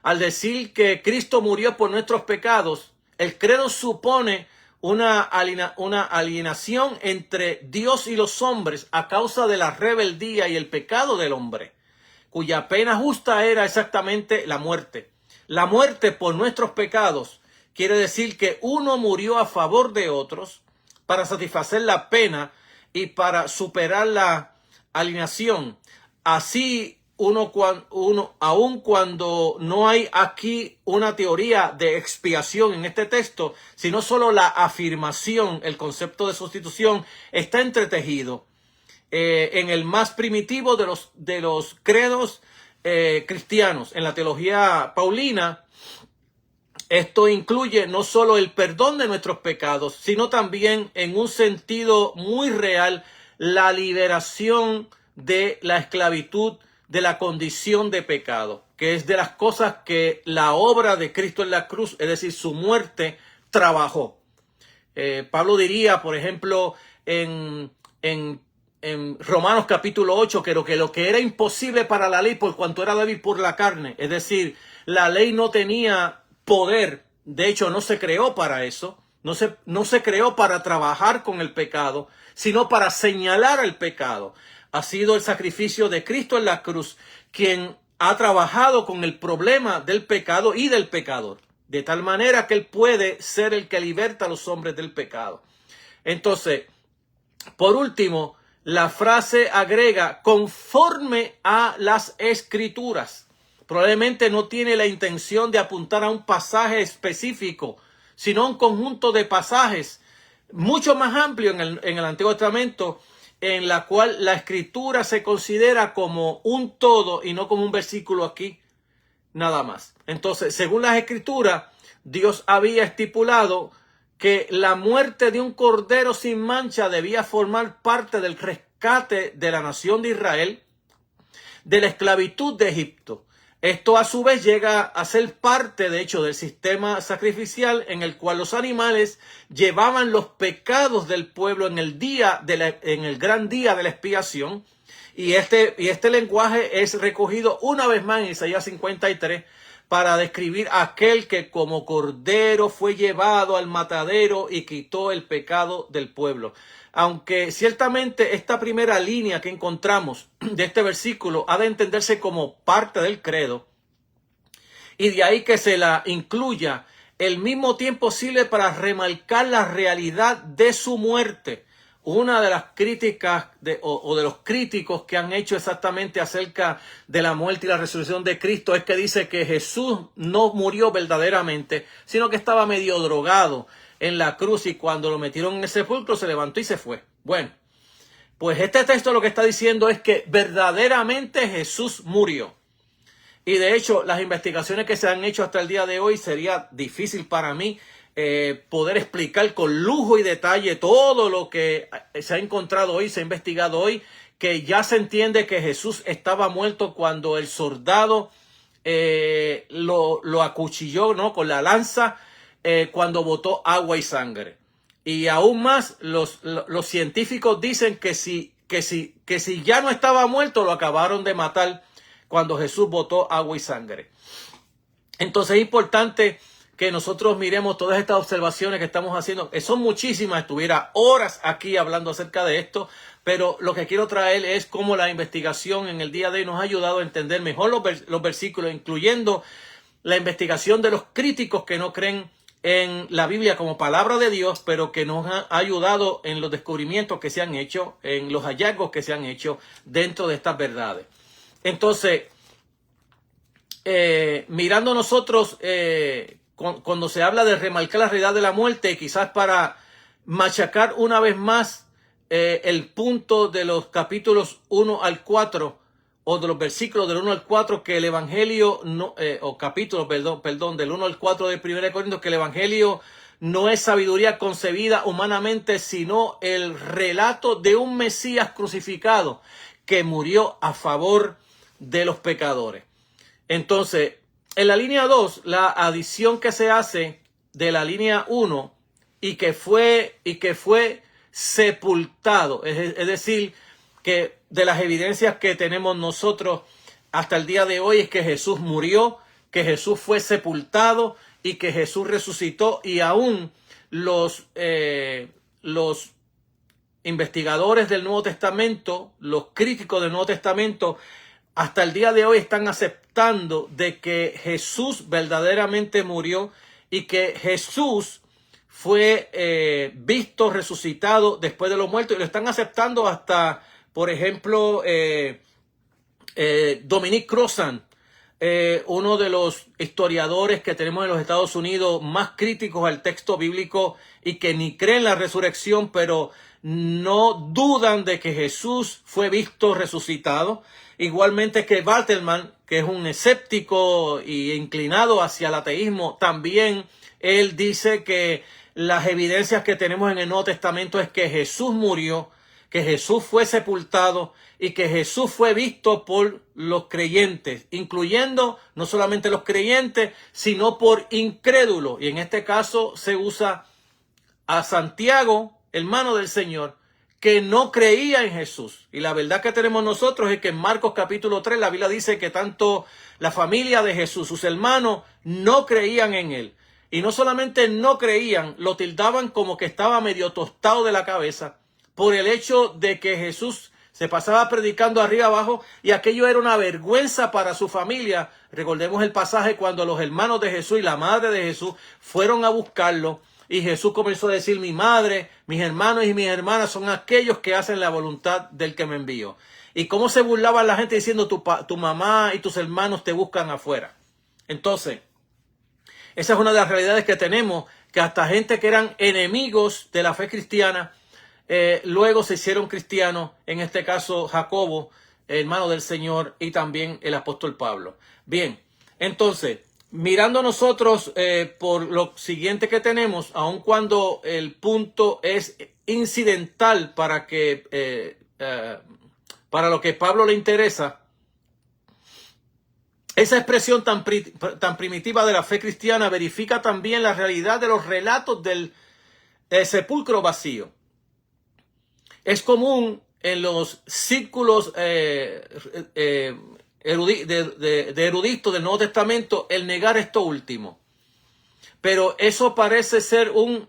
Al decir que Cristo murió por nuestros pecados, el credo supone una alienación entre Dios y los hombres a causa de la rebeldía y el pecado del hombre, cuya pena justa era exactamente la muerte. La muerte por nuestros pecados quiere decir que uno murió a favor de otros para satisfacer la pena y para superar la alienación. Así, aun cuando no hay aquí una teoría de expiación en este texto, sino solo la afirmación, el concepto de sustitución está entretejido en el más primitivo de los credos cristianos. En la teología paulina, esto incluye no solo el perdón de nuestros pecados, sino también, en un sentido muy real, la liberación de la esclavitud de la condición de pecado, que es de las cosas que la obra de Cristo en la cruz, es decir, su muerte, trabajó. Pablo diría, por ejemplo, en Romanos capítulo 8, que lo que era imposible para la ley por cuanto era débil por la carne, es decir, la ley no tenía poder, de hecho no se creó para eso, no se creó para trabajar con el pecado, sino para señalar el pecado. Ha sido el sacrificio de Cristo en la cruz quien ha trabajado con el problema del pecado y del pecador, de tal manera que él puede ser el que liberta a los hombres del pecado. Entonces, por último, la frase agrega conforme a las Escrituras. Probablemente no tiene la intención de apuntar a un pasaje específico, sino a un conjunto de pasajes mucho más amplio en el Antiguo Testamento, en la cual la Escritura se considera como un todo y no como un versículo aquí nada más. Entonces, según las Escrituras, Dios había estipulado que la muerte de un cordero sin mancha debía formar parte del rescate de la nación de Israel de la esclavitud de Egipto. Esto a su vez llega a ser parte, de hecho, del sistema sacrificial en el cual los animales llevaban los pecados del pueblo en el gran día de la expiación. Y este lenguaje es recogido una vez más en Isaías 53 para describir a aquel que como cordero fue llevado al matadero y quitó el pecado del pueblo. Aunque ciertamente esta primera línea que encontramos de este versículo ha de entenderse como parte del credo, y de ahí que se la incluya, el mismo tiempo sirve para remarcar la realidad de su muerte. Una de las críticas o de los críticos que han hecho exactamente acerca de la muerte y la resurrección de Cristo es que dice que Jesús no murió verdaderamente, sino que estaba medio drogado en la cruz y cuando lo metieron en el sepulcro se levantó y se fue. Bueno, pues este texto lo que está diciendo es que verdaderamente Jesús murió. Y de hecho, las investigaciones que se han hecho hasta el día de hoy, sería difícil para mí poder explicar con lujo y detalle todo lo que se ha encontrado hoy, se ha investigado hoy, que ya se entiende que Jesús estaba muerto cuando el soldado lo acuchilló, ¿no?, con la lanza, cuando botó agua y sangre. Y aún más, los científicos dicen que si ya no estaba muerto, lo acabaron de matar cuando Jesús botó agua y sangre. Entonces es importante que nosotros miremos todas estas observaciones que estamos haciendo, que son muchísimas, estuviera horas aquí hablando acerca de esto, pero lo que quiero traer es cómo la investigación en el día de hoy nos ha ayudado a entender mejor los versículos, incluyendo la investigación de los críticos que no creen en la Biblia como palabra de Dios, pero que nos ha ayudado en los descubrimientos que se han hecho, en los hallazgos que se han hecho dentro de estas verdades. Entonces, mirando nosotros, cuando se habla de remarcar la realidad de la muerte, quizás para machacar una vez más el punto de los capítulos 1 al 4, o de los versículos del 1 al 4 que el Evangelio, no, o capítulos, perdón, del 1 al 4 de 1 Corintios, que el Evangelio no es sabiduría concebida humanamente, sino el relato de un Mesías crucificado que murió a favor de los pecadores. Entonces, en la línea 2, la adición que se hace de la línea 1 y que fue sepultado, es decir, que de las evidencias que tenemos nosotros hasta el día de hoy es que Jesús murió, que Jesús fue sepultado y que Jesús resucitó, y aún los investigadores del Nuevo Testamento, los críticos del Nuevo Testamento, hasta el día de hoy están aceptando de que Jesús verdaderamente murió y que Jesús fue visto resucitado después de los muertos, y lo están aceptando hasta, por ejemplo, Dominique Crozan, uno de los historiadores que tenemos en los Estados Unidos más críticos al texto bíblico y que ni creen la resurrección, pero no dudan de que Jesús fue visto resucitado. Igualmente que Bartelman, que es un escéptico y inclinado hacia el ateísmo, también él dice que las evidencias que tenemos en el Nuevo Testamento es que Jesús murió, que Jesús fue sepultado y que Jesús fue visto por los creyentes, incluyendo no solamente los creyentes, sino por incrédulos. Y en este caso se usa a Santiago, hermano del Señor, que no creía en Jesús. Y la verdad que tenemos nosotros es que en Marcos capítulo 3 la Biblia dice que tanto la familia de Jesús, sus hermanos, no creían en él. Y no solamente no creían, lo tildaban como que estaba medio tostado de la cabeza por el hecho de que Jesús se pasaba predicando arriba abajo y aquello era una vergüenza para su familia. Recordemos el pasaje cuando los hermanos de Jesús y la madre de Jesús fueron a buscarlo y Jesús comenzó a decir: mi madre, mis hermanos y mis hermanas son aquellos que hacen la voluntad del que me envió. Y cómo se burlaba la gente diciendo: tu mamá y tus hermanos te buscan afuera. Entonces, esa es una de las realidades que tenemos, que hasta gente que eran enemigos de la fe cristiana, luego se hicieron cristianos, en este caso Jacobo, hermano del Señor, y también el apóstol Pablo. Bien, entonces, mirando nosotros por lo siguiente que tenemos, aun cuando el punto es incidental para lo que Pablo le interesa, esa expresión tan primitiva de la fe cristiana verifica también la realidad de los relatos del sepulcro vacío. Es común en los círculos de eruditos del Nuevo Testamento el negar esto último. Pero eso parece ser un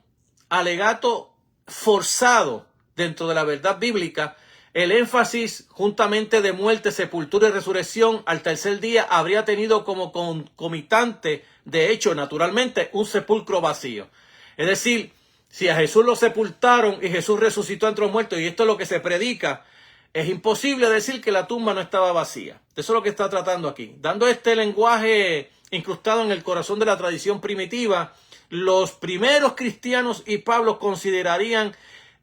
alegato forzado dentro de la verdad bíblica. El énfasis juntamente de muerte, sepultura y resurrección al tercer día habría tenido como concomitante, de hecho, naturalmente, un sepulcro vacío. Es decir, si a Jesús lo sepultaron y Jesús resucitó entre los muertos, y esto es lo que se predica, es imposible decir que la tumba no estaba vacía. Eso es lo que está tratando aquí. Dando este lenguaje incrustado en el corazón de la tradición primitiva, los primeros cristianos y Pablo considerarían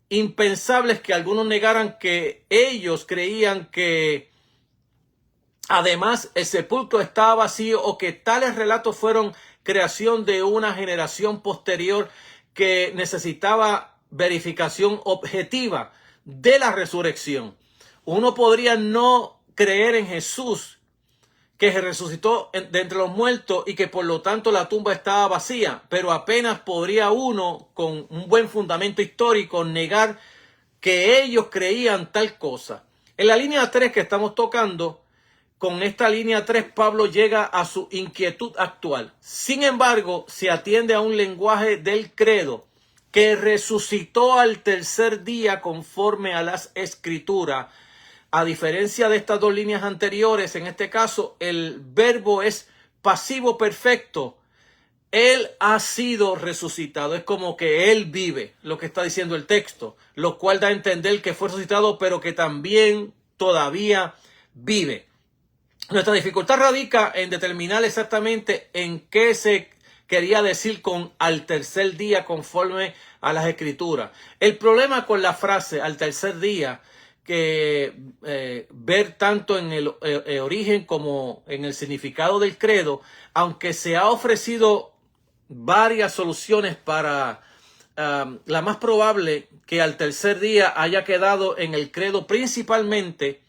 impensables que algunos negaran que ellos creían que además el sepulcro estaba vacío, o que tales relatos fueron creación de una generación posterior que necesitaba verificación objetiva de la resurrección. Uno podría no creer en Jesús, que se resucitó de entre los muertos y que por lo tanto la tumba estaba vacía, pero apenas podría uno, con un buen fundamento histórico, negar que ellos creían tal cosa. En la línea 3 que estamos tocando, con esta línea 3, Pablo llega a su inquietud actual. Sin embargo, se atiende a un lenguaje del credo que resucitó al tercer día conforme a las Escrituras. A diferencia de estas dos líneas anteriores, en este caso el verbo es pasivo perfecto. Él ha sido resucitado. Es como que Él vive, lo que está diciendo el texto, lo cual da a entender que fue resucitado, pero que también todavía vive. Nuestra dificultad radica en determinar exactamente en qué se quería decir con al tercer día conforme a las Escrituras. El problema con la frase al tercer día, ver tanto en el origen como en el significado del credo, aunque se ha ofrecido varias soluciones para la más probable que al tercer día haya quedado en el credo, principalmente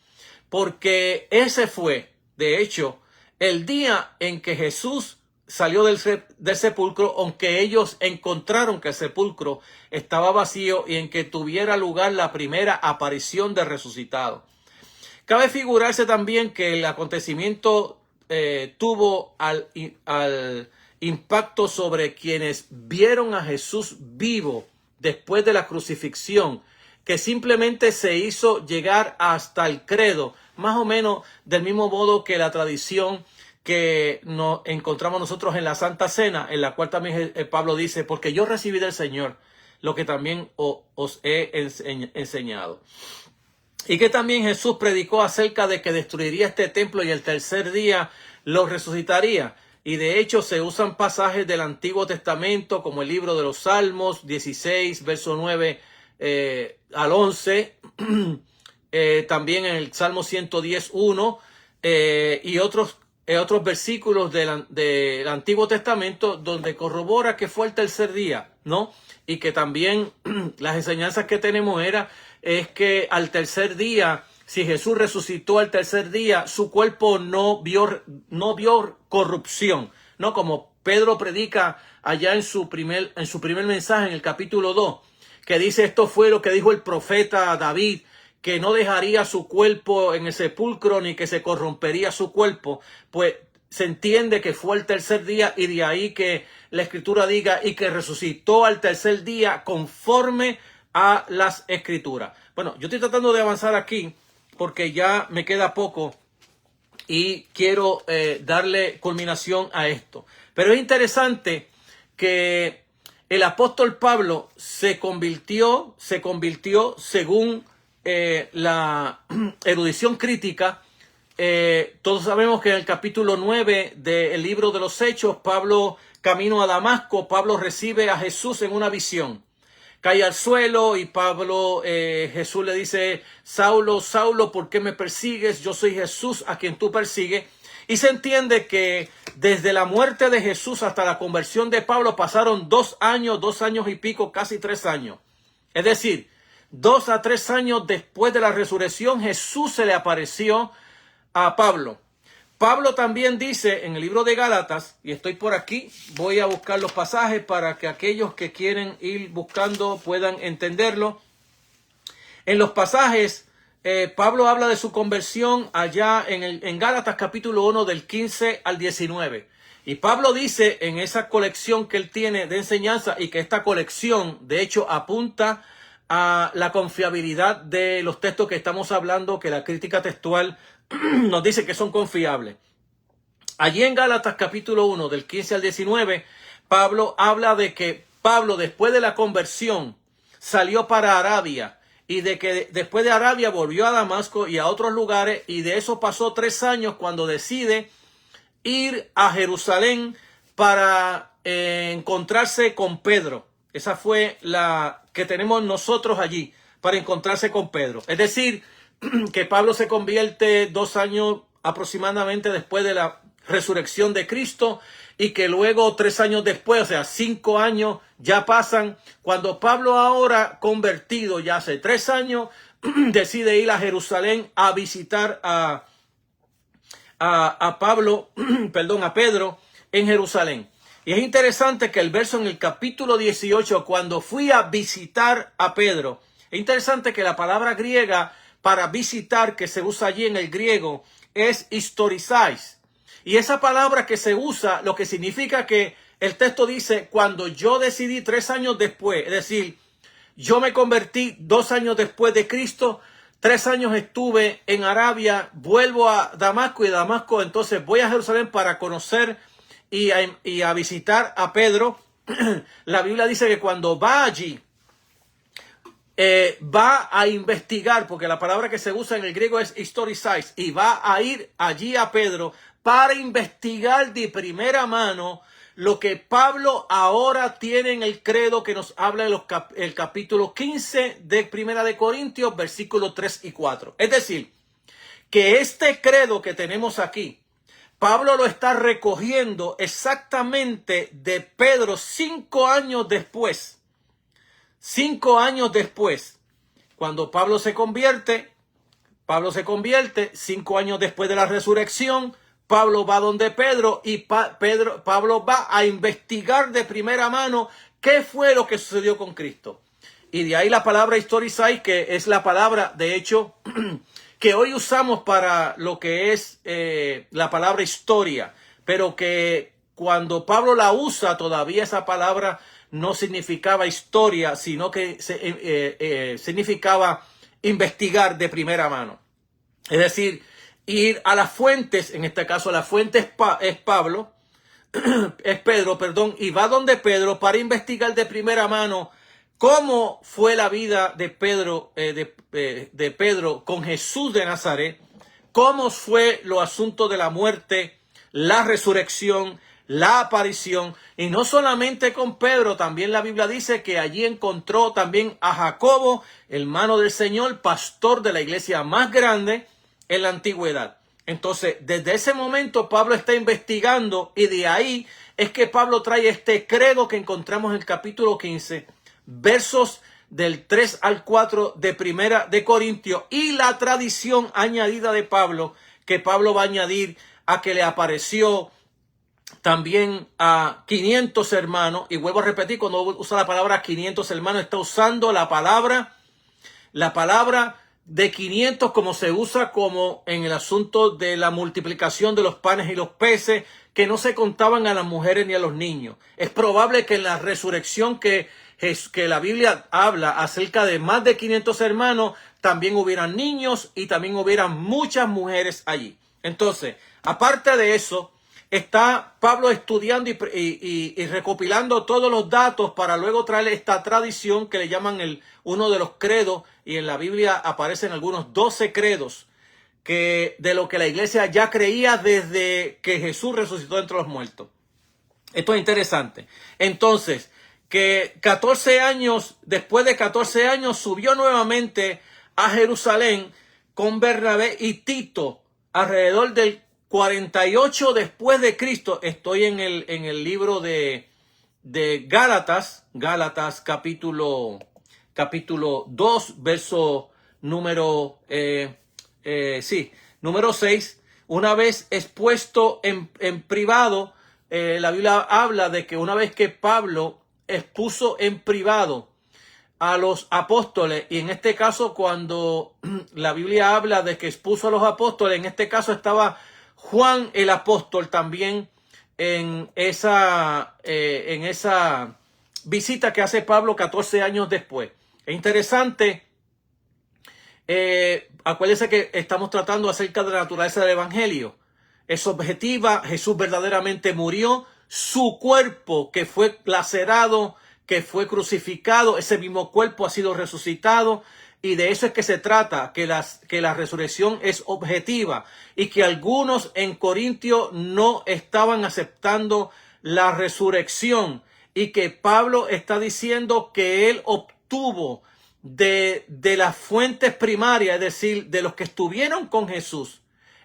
porque ese fue, de hecho, el día en que Jesús salió del sepulcro, aunque ellos encontraron que el sepulcro estaba vacío y en que tuviera lugar la primera aparición del resucitado. Cabe figurarse también que el acontecimiento tuvo al impacto sobre quienes vieron a Jesús vivo después de la crucifixión, que simplemente se hizo llegar hasta el credo, más o menos del mismo modo que la tradición que nos encontramos nosotros en la Santa Cena, en la cual también Pablo dice, porque yo recibí del Señor lo que también os he enseñado. Y que también Jesús predicó acerca de que destruiría este templo y el tercer día lo resucitaría. Y de hecho se usan pasajes del Antiguo Testamento como el libro de los Salmos 16, verso 9 al 11, también en el Salmo 110:1 y otros versículos del Antiguo Testamento donde corrobora que fue el tercer día, ¿no? Y que también las enseñanzas que tenemos es que al tercer día, si Jesús resucitó al tercer día, su cuerpo no vio corrupción, ¿no? Como Pedro predica allá en su primer mensaje en el capítulo 2, que dice, esto fue lo que dijo el profeta David, que no dejaría su cuerpo en el sepulcro ni que se corrompería su cuerpo. Pues se entiende que fue el tercer día y de ahí que la Escritura diga y que resucitó al tercer día conforme a las Escrituras. Bueno, yo estoy tratando de avanzar aquí porque ya me queda poco y quiero darle culminación a esto. Pero es interesante que el apóstol Pablo se convirtió según la erudición crítica. Todos sabemos que en el capítulo 9 del libro de los Hechos, Pablo, camino a Damasco, Pablo recibe a Jesús en una visión. Cae al suelo y Jesús le dice, Saulo, Saulo, ¿por qué me persigues? Yo soy Jesús a quien tú persigues. Y se entiende que desde la muerte de Jesús hasta la conversión de Pablo pasaron 2 años y pico, casi 3 años. Es decir, 2 a 3 años después de la resurrección, Jesús se le apareció a Pablo. Pablo también dice en el libro de Gálatas, y estoy por aquí, voy a buscar los pasajes para que aquellos que quieren ir buscando puedan entenderlo. En los pasajes, Pablo habla de su conversión allá en Gálatas capítulo 1 del 15 al 19. Y Pablo dice en esa colección que él tiene de enseñanza y que esta colección de hecho apunta a la confiabilidad de los textos que estamos hablando, que la crítica textual nos dice que son confiables. Allí en Gálatas capítulo 1 del 15 al 19, Pablo habla de que Pablo después de la conversión salió para Arabia y de que después de Arabia volvió a Damasco y a otros lugares y de eso pasó 3 años cuando decide ir a Jerusalén para encontrarse con Pedro. Esa fue la que tenemos nosotros allí, para encontrarse con Pedro. Es decir, que Pablo se convierte 2 años aproximadamente después de la resurrección de Cristo y que luego 3 años después, o sea, 5 años ya pasan, cuando Pablo ahora convertido ya hace 3 años, decide ir a Jerusalén a visitar a Pedro en Jerusalén. Y es interesante que el verso en el capítulo 18, cuando fui a visitar a Pedro, es interesante que la palabra griega para visitar que se usa allí en el griego es historizais. Y esa palabra que se usa, lo que significa que el texto dice, cuando yo decidí 3 años después, es decir, yo me convertí 2 años después de Cristo, 3 años estuve en Arabia, vuelvo a Damasco y de Damasco entonces voy a Jerusalén para conocer y a visitar a Pedro. La Biblia dice que cuando va allí, va a investigar, porque la palabra que se usa en el griego es historizais, y va a ir allí a Pedro para investigar de primera mano lo que Pablo ahora tiene en el credo que nos habla en el capítulo 15 de Primera de Corintios, versículos 3 y 4. Es decir, que este credo que tenemos aquí, Pablo lo está recogiendo exactamente de Pedro 5 años después. 5 años después, cuando Pablo se convierte, 5 años después de la resurrección. Pablo va donde Pedro y Pablo va a investigar de primera mano qué fue lo que sucedió con Cristo. Y de ahí la palabra historizai, que es la palabra, de hecho, que hoy usamos para lo que es la palabra historia, pero que cuando Pablo la usa, todavía esa palabra no significaba historia, sino que significaba investigar de primera mano. Es decir, ir a las fuentes, en este caso la fuente es Pedro, y va donde Pedro para investigar de primera mano cómo fue la vida de Pedro, de Pedro con Jesús de Nazaret, cómo fue los asuntos de la muerte, la resurrección, la aparición, y no solamente con Pedro, también la Biblia dice que allí encontró también a Jacobo, hermano del Señor, pastor de la iglesia más grande en la antigüedad. Entonces, desde ese momento Pablo está investigando, y de ahí es que Pablo trae este credo que encontramos en el capítulo 15, versos del 3 al 4 de Primera de Corintios, y la tradición añadida de Pablo, que Pablo va a añadir a que le apareció también a 500 hermanos. Y vuelvo a repetir, cuando usa la palabra 500 hermanos, está usando la palabra de 500 como se usa como en el asunto de la multiplicación de los panes y los peces, que no se contaban a las mujeres ni a los niños. Es probable que en la resurrección que la Biblia habla acerca de más de 500 hermanos, también hubieran niños y también hubieran muchas mujeres allí. Entonces, aparte de eso, está Pablo estudiando y recopilando todos los datos para luego traer esta tradición que le llaman uno de los credos, y en la Biblia aparecen algunos 12 credos de lo que la iglesia ya creía desde que Jesús resucitó entre los muertos. Esto es interesante. Entonces, que después de 14 años, subió nuevamente a Jerusalén con Bernabé y Tito alrededor del 48 después de Cristo. Estoy en el libro de Gálatas capítulo 2, verso número 6. Una vez expuesto en privado, la Biblia habla de que una vez que Pablo expuso en privado a los apóstoles, y en este caso cuando la Biblia habla de que expuso a los apóstoles, en este caso estaba Juan el apóstol también en esa visita que hace Pablo 14 años después. Es interesante, acuérdense que estamos tratando acerca de la naturaleza del evangelio. Es objetiva, Jesús verdaderamente murió, su cuerpo que fue lacerado, que fue crucificado, ese mismo cuerpo ha sido resucitado, y de eso es que se trata, que la resurrección es objetiva, y que algunos en Corintio no estaban aceptando la resurrección, y que Pablo está diciendo que él obtuvo de las fuentes primarias, es decir, de los que estuvieron con Jesús,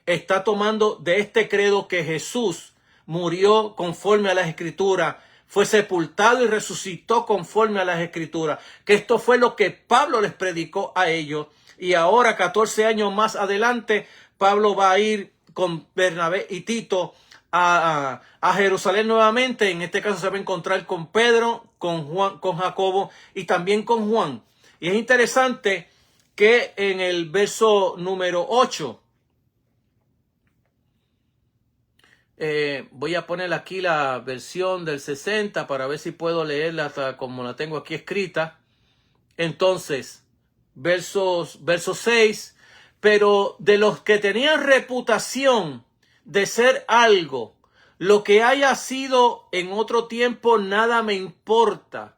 está tomando de este credo que Jesús murió conforme a las Escrituras, fue sepultado y resucitó conforme a las Escrituras, que esto fue lo que Pablo les predicó a ellos. Y ahora, 14 años más adelante, Pablo va a ir con Bernabé y Tito a Jerusalén nuevamente. En este caso se va a encontrar con Pedro, con Juan, con Jacobo y también con Juan. Y es interesante que en el verso número 8, voy a poner aquí la versión del 60 para ver si puedo leerla hasta como la tengo aquí escrita. Entonces, verso 6, pero de los que tenían reputación de ser algo, lo que haya sido en otro tiempo, nada me importa.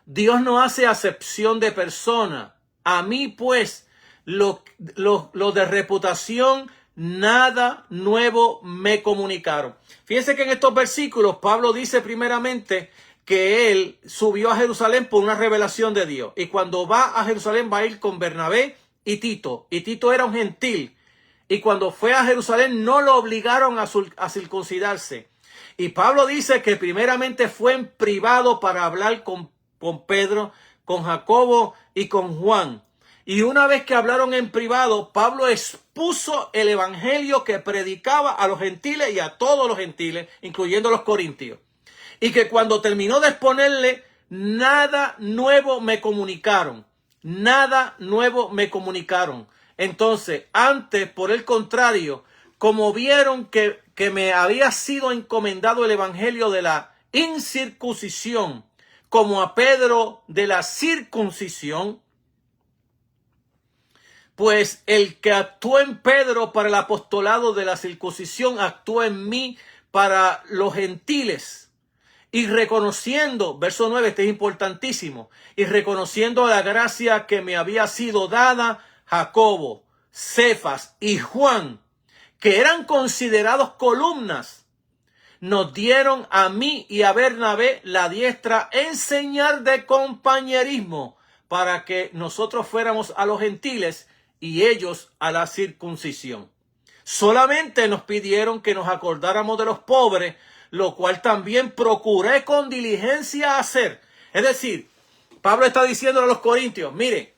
Dios no hace acepción de persona. A mí, pues, lo de reputación nada nuevo me comunicaron. Fíjense que en estos versículos Pablo dice primeramente que él subió a Jerusalén por una revelación de Dios. Y cuando va a Jerusalén va a ir con Bernabé y Tito. Y Tito era un gentil. Y cuando fue a Jerusalén no lo obligaron a circuncidarse. Y Pablo dice que primeramente fue en privado para hablar con Pedro, con Jacobo y con Juan. Y una vez que hablaron en privado, Pablo expuso el evangelio que predicaba a los gentiles y a todos los gentiles, incluyendo los corintios. Y que cuando terminó de exponerle, nada nuevo me comunicaron. Nada nuevo me comunicaron. Entonces, antes, por el contrario, como vieron que me había sido encomendado el evangelio de la incircuncisión, como a Pedro de la circuncisión, pues el que actuó en Pedro para el apostolado de la circuncisión, actuó en mí para los gentiles. Y reconociendo, verso 9, este es importantísimo, y reconociendo la gracia que me había sido dada, Jacobo, Cefas y Juan, que eran considerados columnas, nos dieron a mí y a Bernabé la diestra en señal de compañerismo, para que nosotros fuéramos a los gentiles y ellos a la circuncisión. Solamente nos pidieron que nos acordáramos de los pobres, lo cual también procuré con diligencia hacer. Es decir, Pablo está diciendo a los corintios, miren,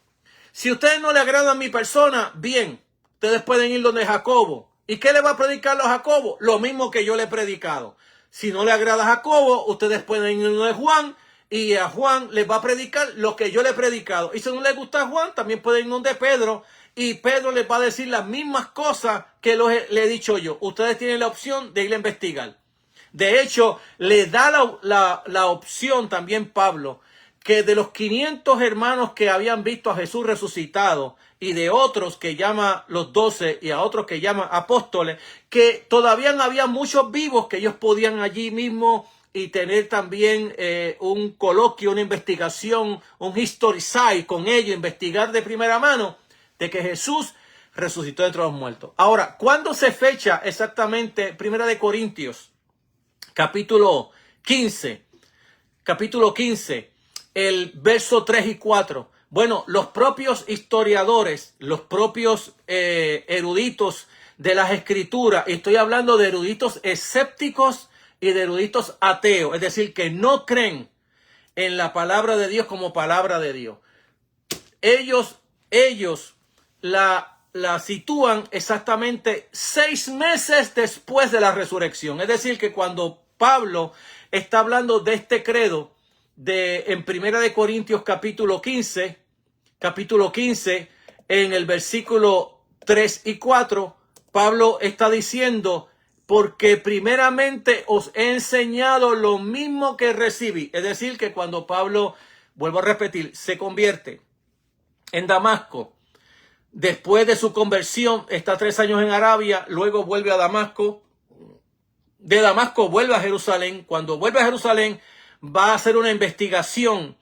si ustedes no le agradan mi persona, bien, ustedes pueden ir donde Jacobo. ¿Y qué le va a predicar a Jacobo? Lo mismo que yo le he predicado. Si no le agrada a Jacobo, ustedes pueden ir donde Juan y a Juan les va a predicar lo que yo le he predicado. Y si no les gusta a Juan, también pueden ir donde Pedro y Pedro les va a decir las mismas cosas que le he dicho yo. Ustedes tienen la opción de ir a investigar. De hecho, le da la opción también Pablo, que de los 500 hermanos que habían visto a Jesús resucitado y de otros que llama los 12 y a otros que llama apóstoles, que todavía había muchos vivos que ellos podían allí mismo y tener también un coloquio, una investigación, un historicide con ellos, investigar de primera mano de que Jesús resucitó de entre los muertos. Ahora, ¿cuándo se fecha exactamente Primera de Corintios? Capítulo 15, el verso 3 y 4. Bueno, los propios historiadores, los propios eruditos de las escrituras, estoy hablando de eruditos escépticos y de eruditos ateos, es decir, que no creen en la palabra de Dios como palabra de Dios. Ellos la sitúan exactamente 6 meses después de la resurrección. Es decir, que cuando Pablo está hablando de este credo en Primera de Corintios capítulo 15, en el versículo 3 y 4, Pablo está diciendo, porque primeramente os he enseñado lo mismo que recibí. Es decir, que cuando Pablo, vuelvo a repetir, se convierte en Damasco, después de su conversión, está 3 años en Arabia, luego vuelve a Damasco, de Damasco vuelve a Jerusalén. Cuando vuelve a Jerusalén va a hacer una investigación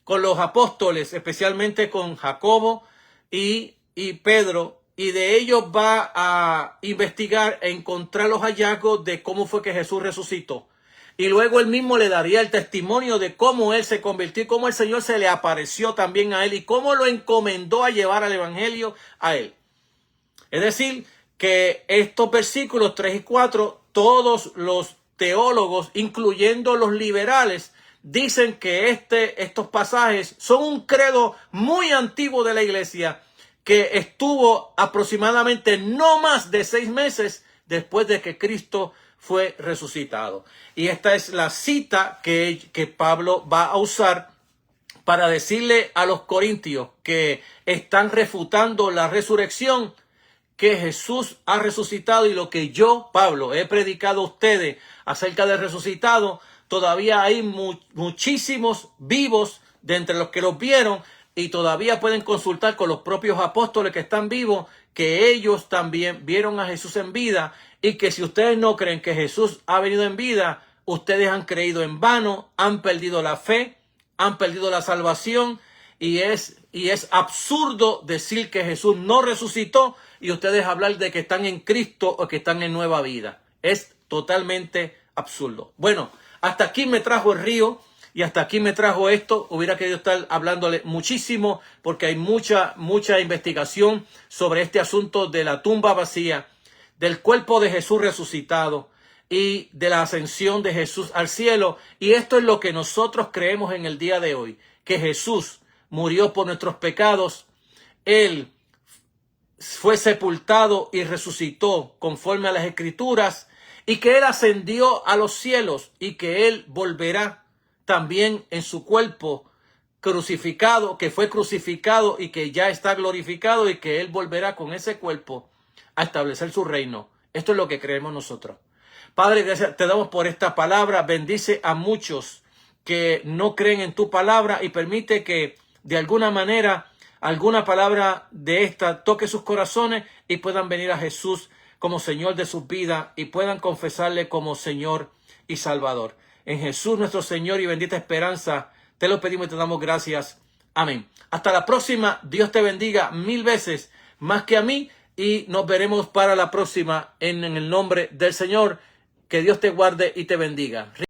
con los apóstoles, especialmente con Jacobo y Pedro, y de ellos va a investigar e encontrar los hallazgos de cómo fue que Jesús resucitó. Y luego él mismo le daría el testimonio de cómo él se convirtió y cómo el Señor se le apareció también a él y cómo lo encomendó a llevar al evangelio a él. Es decir, que estos versículos 3 y 4, todos los teólogos, incluyendo los liberales, dicen que estos pasajes son un credo muy antiguo de la iglesia que estuvo aproximadamente no más de 6 meses después de que Cristo fue resucitado. Y esta es la cita que Pablo va a usar para decirle a los corintios que están refutando la resurrección, que Jesús ha resucitado, y lo que yo, Pablo, he predicado a ustedes acerca del resucitado, todavía hay muchísimos vivos de entre los que los vieron, y todavía pueden consultar con los propios apóstoles que están vivos, que ellos también vieron a Jesús en vida, y que si ustedes no creen que Jesús ha venido en vida, ustedes han creído en vano, han perdido la fe, han perdido la salvación, Y es absurdo decir que Jesús no resucitó y ustedes hablar de que están en Cristo o que están en nueva vida. Es totalmente absurdo. Bueno, hasta aquí me trajo el río y hasta aquí me trajo esto. Hubiera querido estar hablándole muchísimo porque hay mucha investigación sobre este asunto de la tumba vacía, del cuerpo de Jesús resucitado y de la ascensión de Jesús al cielo. Y esto es lo que nosotros creemos en el día de hoy, que Jesús murió por nuestros pecados, Él fue sepultado y resucitó conforme a las Escrituras, y que Él ascendió a los cielos y que Él volverá también en su cuerpo crucificado, que fue crucificado y que ya está glorificado, y que Él volverá con ese cuerpo a establecer su reino. Esto es lo que creemos nosotros. Padre, gracias te damos por esta palabra. Bendice a muchos que no creen en tu palabra y permite que de alguna manera alguna palabra de esta toque sus corazones y puedan venir a Jesús como Señor de sus vidas y puedan confesarle como Señor y Salvador. En Jesús nuestro Señor y bendita esperanza te lo pedimos y te damos gracias. Amén. Hasta la próxima. Dios te bendiga 1000 veces más que a mí y nos veremos para la próxima en el nombre del Señor. Que Dios te guarde y te bendiga.